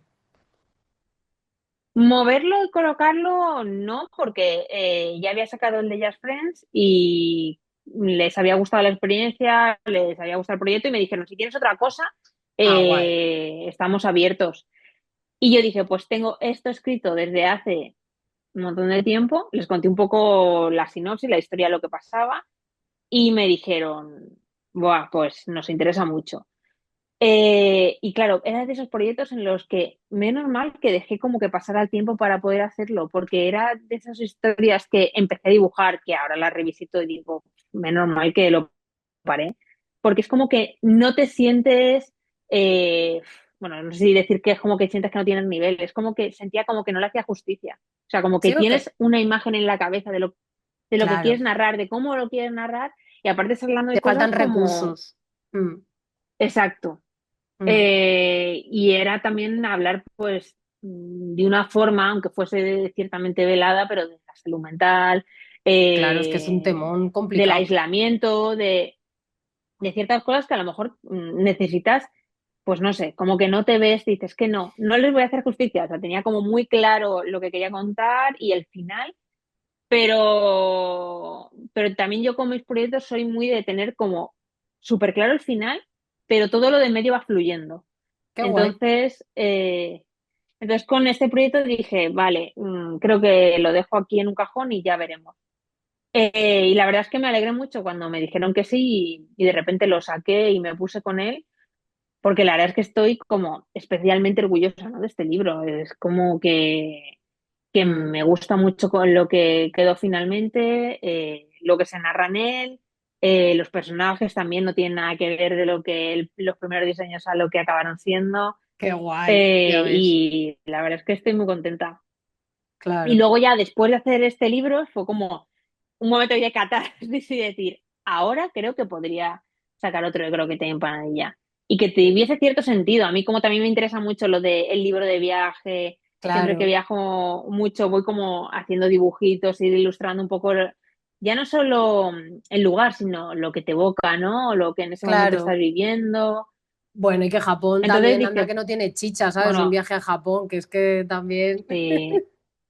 Moverlo y colocarlo, no, porque ya había sacado el de Just Friends y les había gustado la experiencia, les había gustado el proyecto y me dijeron, si quieres otra cosa, Ah, guay. estamos abiertos. Y yo dije, pues tengo esto escrito desde hace un montón de tiempo, les conté un poco la sinopsis, la historia, lo que pasaba y me dijeron, buah, pues nos interesa mucho. Y claro, era de esos proyectos en los que menos mal que dejé como que pasara el tiempo para poder hacerlo, porque era de esas historias que empecé a dibujar, que ahora las revisito y digo, menos mal que lo paré, porque es como que no te sientes, bueno, no sé si decir que es como que sientes que no tienes nivel, es como que sentía como que no le hacía justicia, o sea, como que Sí, porque, tienes una imagen en la cabeza de lo que quieres claro, narrar, de cómo lo quieres narrar, y aparte estás hablando de te cosas faltan como, recursos. Mm, exacto. mm, Y era también hablar, pues, de una forma, aunque fuese ciertamente velada, pero de la salud mental, claro, es que es un temón del complicado. aislamiento, de ciertas cosas que a lo mejor necesitas, pues no sé, como que no te ves, dices que no les voy a hacer justicia. O sea, tenía como muy claro lo que quería contar y el final, pero también yo con mis proyectos soy muy de tener como súper claro el final, pero todo lo de medio va fluyendo. Qué guay. Entonces con este proyecto dije, vale, creo que lo dejo aquí en un cajón y ya veremos. Y la verdad es que me alegré mucho cuando me dijeron que sí y de repente lo saqué y me puse con él, porque la verdad es que estoy como especialmente orgullosa, ¿no?, de este libro. Es como que Mm, me gusta mucho con lo que quedó finalmente, lo que se narra en él. Los personajes también no tienen nada que ver de lo que los primeros diseños a lo que acabaron siendo. Qué guay, ya ves. Y la verdad es que estoy muy contenta. Y Claro. luego ya después de hacer este libro fue como un momento de catarsis y decir, ahora creo que podría sacar otro de croqueta y empanadilla. Y que tuviese cierto sentido. A mí como también me interesa mucho lo del libro de viaje, siempre que Claro, viajo mucho voy como haciendo dibujitos y ilustrando un poco, ya no solo el lugar, sino lo que te evoca, ¿no? O lo que en ese momento estás claro. viviendo. Bueno, y que Japón Entonces también, anda dije, que no tiene chicha, ¿sabes? Un bueno, viaje a Japón, que es que también. sí.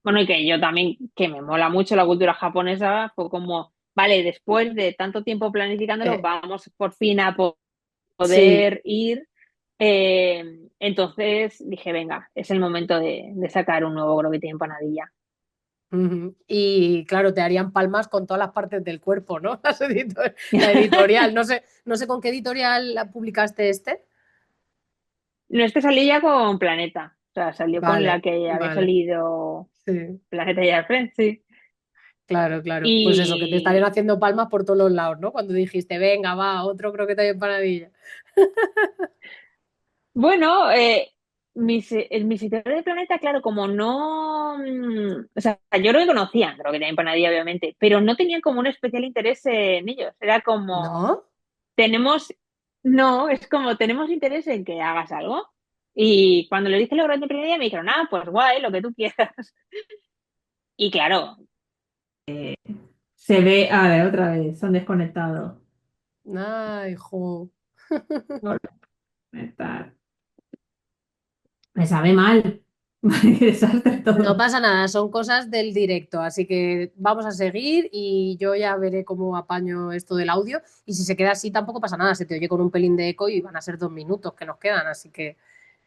Bueno, y que yo también, que me mola mucho la cultura japonesa, fue como, vale, después de tanto tiempo planificándolo, eh, vamos por fin a sí. poder ir. Entonces dije, venga, es el momento de sacar un nuevo croquete de empanadilla. Ujú. Y claro, te harían palmas con todas las partes del cuerpo, ¿no? La editorial. No sé con qué editorial la publicaste este. No, este salió ya con Planeta, o sea, salió con la Vale, que había vale. salido Sí, Planeta y al Friends, sí. claro, claro. Pues eso, que te estarían Y haciendo palmas por todos los lados, ¿no? Cuando dijiste, venga, va, otro croqueta y empanadilla. bueno, mis historias de Planeta, claro, como no, o sea, yo lo conocían, creo que tenía empanadilla, obviamente, pero no tenían como un especial interés en ellos. Era como, ¿No? tenemos, no, es como, tenemos interés en que hagas algo. Y cuando le dije lo grande de empanadilla, me dijeron, ah, pues guay, lo que tú quieras. Y claro, Se ve, a ver, otra vez, se han desconectado. Ay, jo. Volver a conectar. Me sabe mal. Qué desastre No todo. pasa nada, son cosas del directo, así que vamos a seguir y yo ya veré cómo apaño esto del audio y si se queda así tampoco pasa nada, se te oye con un pelín de eco y van a ser 2 minutos que nos quedan, así que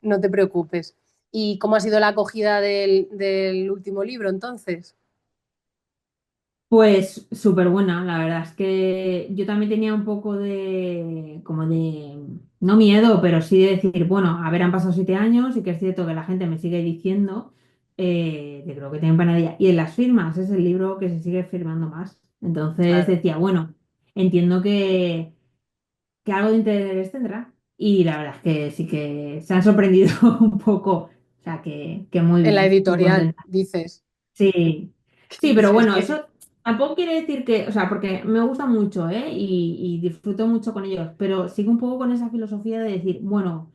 no te preocupes. ¿Y cómo ha sido la acogida del último libro entonces? Pues súper buena, la verdad es que yo también tenía un poco de, como de, no miedo, pero sí de decir, bueno, a ver, han pasado 7 años y que es cierto que la gente me sigue diciendo, de creo que tiene empanadilla. Y en las firmas es el libro que se sigue firmando más. Entonces Claro, decía, bueno, entiendo que algo de interés tendrá. Y la verdad es que sí que se han sorprendido un poco, o sea, que muy en la bien, muy editorial, contenta. dices. Sí, sí, pero Sí, bueno, sí. eso tampoco quiere decir que, o sea, porque me gusta mucho, ¿eh? Y disfruto mucho con ellos, pero sigo un poco con esa filosofía de decir, bueno,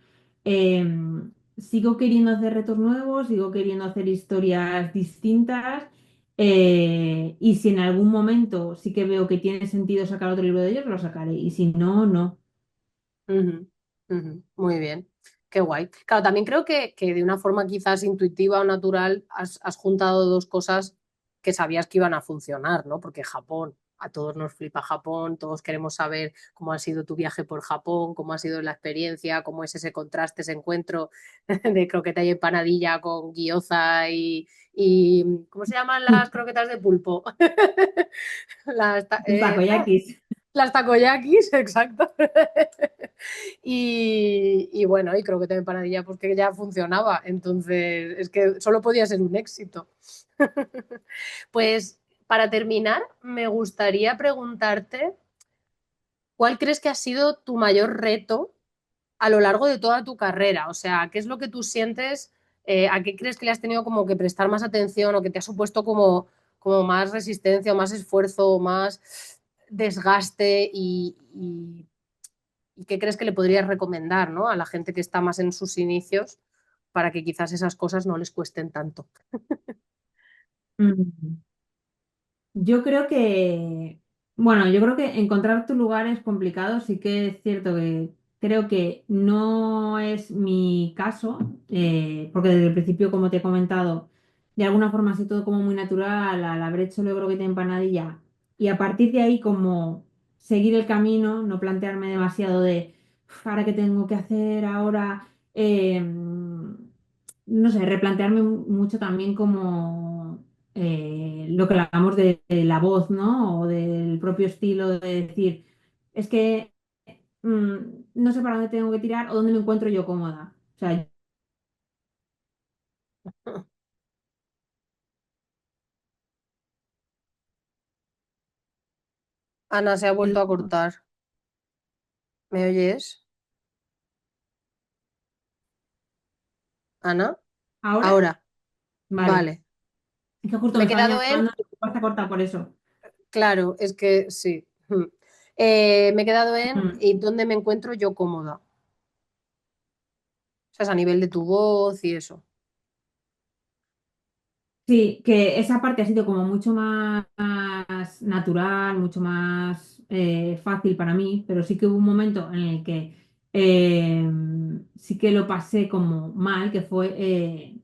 sigo queriendo hacer retos nuevos, sigo queriendo hacer historias distintas, y si en algún momento sí que veo que tiene sentido sacar otro libro de ellos, lo sacaré, y si no, no. Ujú, ujú. Muy bien, qué guay. Claro, también creo que de una forma quizás intuitiva o natural has juntado dos cosas que sabías que iban a funcionar, ¿no? Porque Japón, a todos nos flipa Japón, todos queremos saber cómo ha sido tu viaje por Japón, cómo ha sido la experiencia, cómo es ese contraste, ese encuentro de croqueta y empanadilla con gyoza y ¿cómo se llaman las croquetas de pulpo? Las, Los takoyakis. las takoyakis, exacto. Y bueno, y creo que también empanadilla porque ya funcionaba, entonces es que solo podía ser un éxito. Pues para terminar, me gustaría preguntarte, ¿cuál crees que ha sido tu mayor reto a lo largo de toda tu carrera? O sea, ¿qué es lo que tú sientes? ¿A qué crees que le has tenido como que prestar más atención o que te ha supuesto como más resistencia o más esfuerzo o más desgaste y qué crees que le podrías recomendar, ¿no? A la gente que está más en sus inicios para que quizás esas cosas no les cuesten tanto? Mm. Yo creo que, bueno, yo creo que encontrar tu lugar es complicado. Sí que es cierto que creo que no es mi caso, porque desde el principio, como te he comentado, de alguna forma ha sido todo como muy natural al haber hecho luego que te empanadilla y a partir de ahí como seguir el camino, no plantearme demasiado de "Uf, ahora qué tengo que hacer ahora, no sé, replantearme mucho también como lo que hablamos de la voz, ¿no? O del propio estilo de decir, es que mm, no sé para dónde tengo que tirar o dónde me encuentro yo cómoda. O sea, Ana, se ha vuelto a cortar. ¿Me oyes? Ana, ¿Ahora? ahora, Vale. vale. Es que justo Me me he estaban quedado en, llamando y me a cortar por eso. claro, es que sí. Me he quedado en Mm. ¿y dónde me encuentro yo cómoda? O sea, es a nivel de tu voz y eso. Sí, que esa parte ha sido como mucho más natural, mucho más fácil para mí, pero sí que hubo un momento en el que eh, sí que lo pasé como mal, que fue,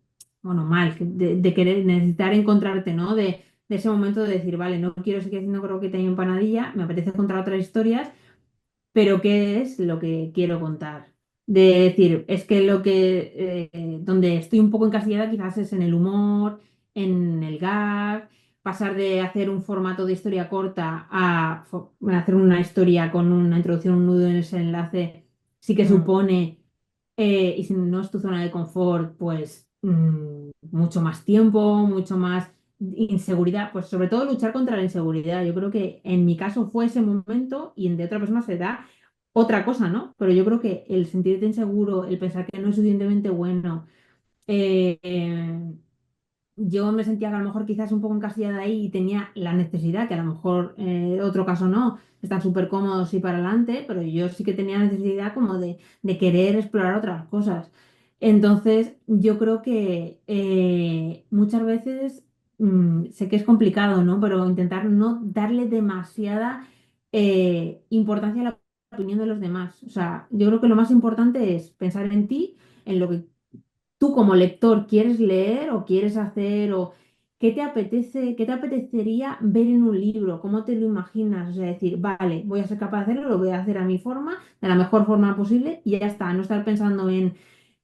bueno, mal, de querer, necesitar encontrarte, ¿no? De ese momento de decir, vale, no quiero seguir haciendo croqueta y empanadilla, me apetece contar otras historias, pero ¿qué es lo que quiero contar? De decir, es que lo que donde estoy un poco encasillada quizás es en el humor, en el gag, pasar de hacer un formato de historia corta a hacer una historia con una introducción, un nudo en ese enlace, sí que Mm, supone, y si no es tu zona de confort, pues mucho más tiempo, mucho más inseguridad, pues sobre todo luchar contra la inseguridad. Yo creo que en mi caso fue ese momento y en de otra persona se da otra cosa, ¿no? Pero yo creo que el sentirte inseguro, el pensar que no es suficientemente bueno, eh, eh, yo me sentía que a lo mejor quizás un poco encasillada ahí y tenía la necesidad, que a lo mejor otro caso no, están súper cómodos y para adelante, pero yo sí que tenía necesidad como de querer explorar otras cosas. Entonces, yo creo que muchas veces sé que es complicado, ¿no? Pero intentar no darle demasiada importancia a la opinión de los demás. O sea, yo creo que lo más importante es pensar en ti, en lo que tú como lector quieres leer o quieres hacer o qué te apetece, qué te apetecería ver en un libro, cómo te lo imaginas, o sea, decir, vale, voy a ser capaz de hacerlo, lo voy a hacer a mi forma, de la mejor forma posible y ya está, no estar pensando en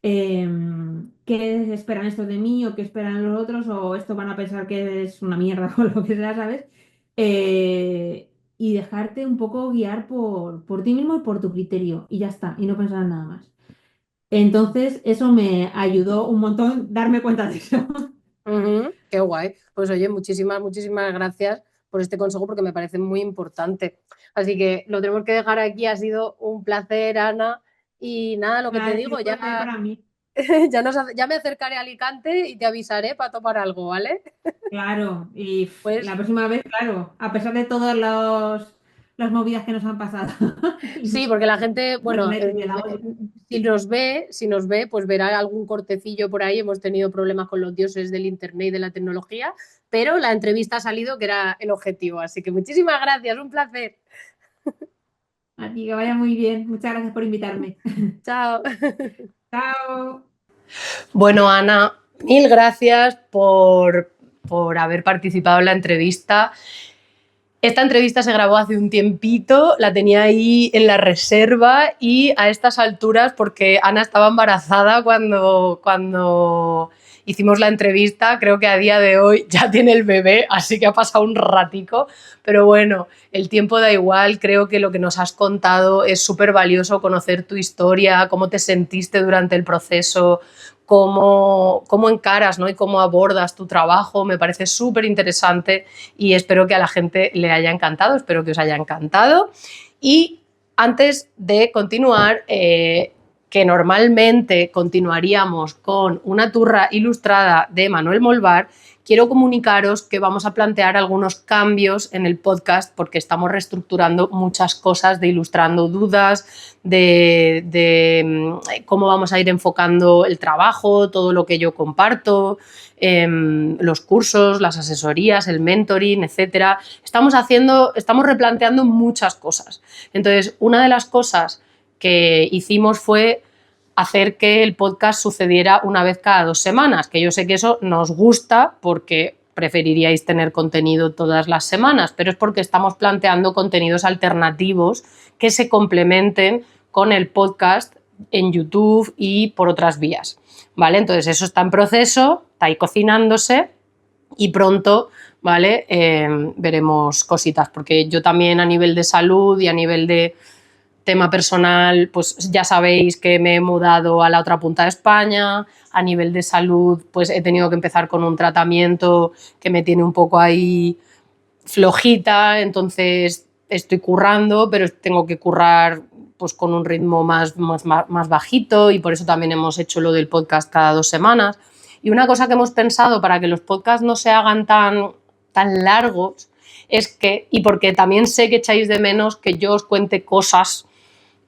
qué esperan estos de mí o qué esperan los otros o esto van a pensar que es una mierda o lo que sea, ¿sabes? Y dejarte un poco guiar por ti mismo y por tu criterio y ya está, y no pensar en nada más. Entonces, eso me ayudó un montón darme cuenta de eso. ujú, qué guay. Pues oye, muchísimas gracias por este consejo porque me parece muy importante. Así que lo tenemos que dejar aquí. Ha sido un placer, Ana. Y nada, lo que te Ha sido digo, un placer ya, para mí. ya me acercaré a Alicante y te avisaré para tomar algo, ¿vale? Claro, y la Pues próxima vez, claro, a pesar de todas las movidas que nos han pasado, sí, porque la gente, bueno, internet y de la olla. si nos ve, pues verá algún cortecillo por ahí. Hemos tenido problemas con los dioses del internet y de la tecnología, pero la entrevista ha salido que era el objetivo. Así que muchísimas gracias, un placer. A ti que vaya muy bien. Muchas gracias por invitarme. Chao. Chao. Bueno, Ana, mil gracias por haber participado en la entrevista. Esta entrevista se grabó hace un tiempito, la tenía ahí en la reserva y a estas alturas, porque Ana estaba embarazada cuando hicimos la entrevista, creo que a día de hoy ya tiene el bebé, así que ha pasado un ratico, pero bueno, el tiempo da igual, creo que lo que nos has contado es súper valioso, conocer tu historia, cómo te sentiste durante el proceso, cómo encaras, ¿no? Y cómo abordas tu trabajo, me parece súper interesante y espero que a la gente le haya encantado, espero que os haya encantado. Y antes de continuar, que normalmente continuaríamos con una turra ilustrada de Manuel Molvar, quiero comunicaros que vamos a plantear algunos cambios en el podcast porque estamos reestructurando muchas cosas de Ilustrando Dudas, de cómo vamos a ir enfocando el trabajo, todo lo que yo comparto, los cursos, las asesorías, el mentoring, etcétera. Estamos replanteando muchas cosas. Entonces, una de las cosas que hicimos fue hacer que el podcast sucediera una vez cada 2 semanas, que yo sé que eso nos gusta porque preferiríais tener contenido todas las semanas, pero es porque estamos planteando contenidos alternativos que se complementen con el podcast en YouTube y por otras vías, ¿vale? Entonces eso está en proceso, está ahí cocinándose y pronto, ¿vale? Veremos cositas, porque yo también a nivel de salud y a nivel de tema personal, pues ya sabéis que me he mudado a la otra punta de España, a nivel de salud, pues he tenido que empezar con un tratamiento que me tiene un poco ahí flojita, entonces estoy currando, pero tengo que currar pues con un ritmo más bajito, y por eso también hemos hecho lo del podcast cada 2 semanas. Y una cosa que hemos pensado para que los podcasts no se hagan tan largos es que, y porque también sé que echáis de menos que yo os cuente cosas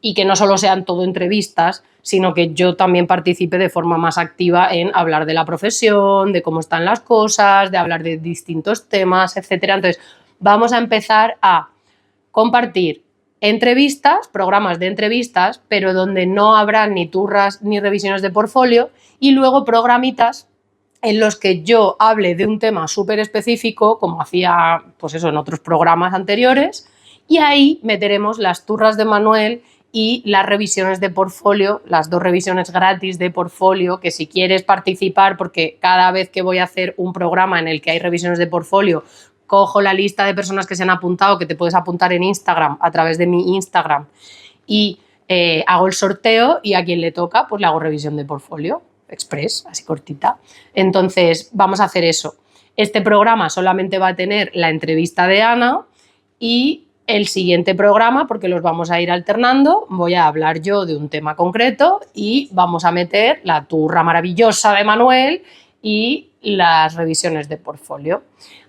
y que no solo sean todo entrevistas, sino que yo también participe de forma más activa en hablar de la profesión, de cómo están las cosas, de hablar de distintos temas, etcétera. Entonces, vamos a empezar a compartir entrevistas, programas de entrevistas, pero donde no habrá ni turras ni revisiones de portfolio, y luego programitas en los que yo hable de un tema súper específico, como hacía pues eso, en otros programas anteriores, y ahí meteremos las turras de Manuel y las revisiones de portfolio, las 2 revisiones gratis de portfolio, que si quieres participar, porque cada vez que voy a hacer un programa en el que hay revisiones de portfolio, cojo la lista de personas que se han apuntado, que te puedes apuntar en Instagram, a través de mi Instagram, y hago el sorteo, y a quien le toca, pues le hago revisión de portfolio express, así cortita. Entonces, vamos a hacer eso. Este programa solamente va a tener la entrevista de Ana, y el siguiente programa, porque los vamos a ir alternando, voy a hablar yo de un tema concreto y vamos a meter la turra maravillosa de Manuel y las revisiones de portfolio.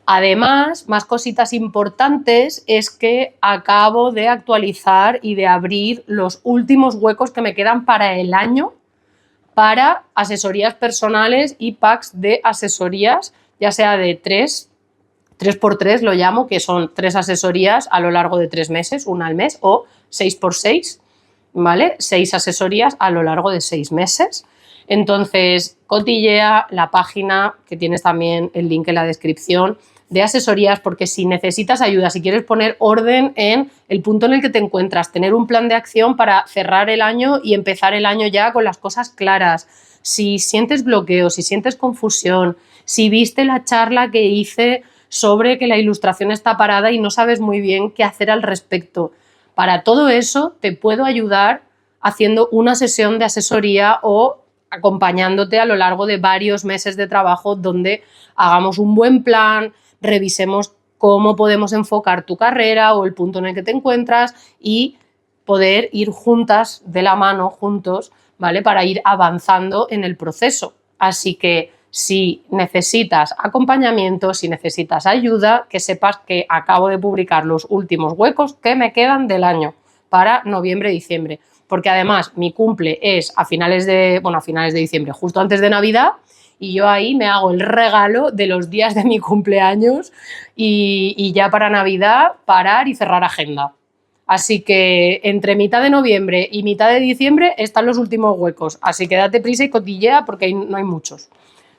Además, más cositas importantes es que acabo de actualizar y de abrir los últimos huecos que me quedan para el año para asesorías personales y packs de asesorías, ya sea de 3x3 lo llamo, que son 3 asesorías a lo largo de 3 meses, una al mes, o 6x6, ¿vale? 6 asesorías a lo largo de 6 meses. Entonces, cotillea la página, que tienes también el link en la descripción, de asesorías, porque si necesitas ayuda, si quieres poner orden en el punto en el que te encuentras, tener un plan de acción para cerrar el año y empezar el año ya con las cosas claras, si sientes bloqueo, si sientes confusión, si viste la charla que hice sobre que la ilustración está parada y no sabes muy bien qué hacer al respecto, para todo eso te puedo ayudar haciendo una sesión de asesoría o acompañándote a lo largo de varios meses de trabajo, donde hagamos un buen plan, revisemos cómo podemos enfocar tu carrera o el punto en el que te encuentras, y poder ir juntas, de la mano, juntos, ¿vale? Para ir avanzando en el proceso. Así que si necesitas acompañamiento, si necesitas ayuda, que sepas que acabo de publicar los últimos huecos que me quedan del año para noviembre-diciembre. Porque además mi cumple es a finales de diciembre, justo antes de Navidad, y yo ahí me hago el regalo de los días de mi cumpleaños y ya para Navidad parar y cerrar agenda. Así que entre mitad de noviembre y mitad de diciembre están los últimos huecos, así que date prisa y cotillea porque no hay muchos,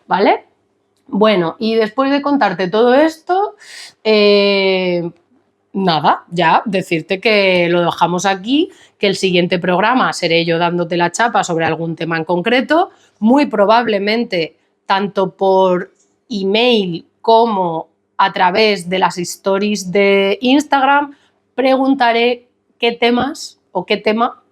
¿vale? Bueno, y después de contarte todo esto, nada, ya decirte que lo dejamos aquí, que el siguiente programa seré yo dándote la chapa sobre algún tema en concreto, muy probablemente tanto por email como a través de las stories de Instagram. Preguntaré qué temas o qué tema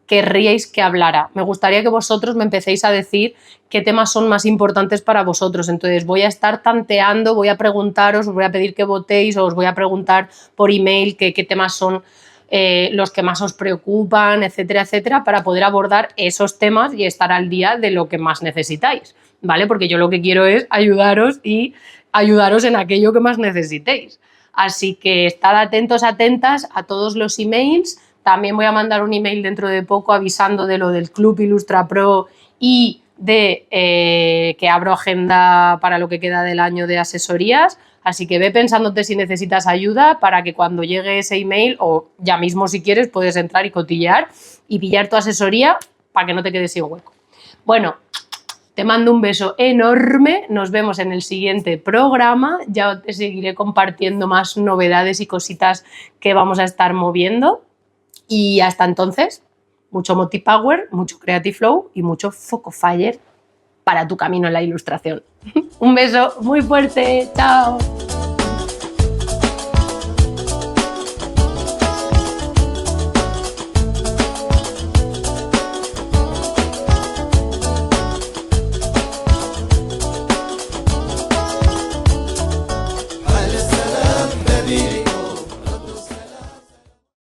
querríais que hablara. Me gustaría que vosotros me empecéis a decir qué temas son más importantes para vosotros. Entonces voy a estar tanteando, voy a preguntaros, os voy a pedir que votéis, o os voy a preguntar por email qué temas son los que más os preocupan, etcétera, etcétera, para poder abordar esos temas y estar al día de lo que más necesitáis, ¿vale? Porque yo lo que quiero es ayudaros y ayudaros en aquello que más necesitéis. Así que estad atentos, atentas a todos los emails. También voy a mandar un email dentro de poco avisando de lo del Club Ilustra Pro y de que abro agenda para lo que queda del año de asesorías. Así que ve pensándote si necesitas ayuda para que cuando llegue ese email, o ya mismo si quieres, puedes entrar y cotillear y pillar tu asesoría para que no te quedes sin hueco. Bueno, te mando un beso enorme, nos vemos en el siguiente programa, ya te seguiré compartiendo más novedades y cositas que vamos a estar moviendo. Y hasta entonces, mucho Motipower, mucho Creative Flow y mucho Focofire para tu camino en la ilustración. Un beso muy fuerte, chao.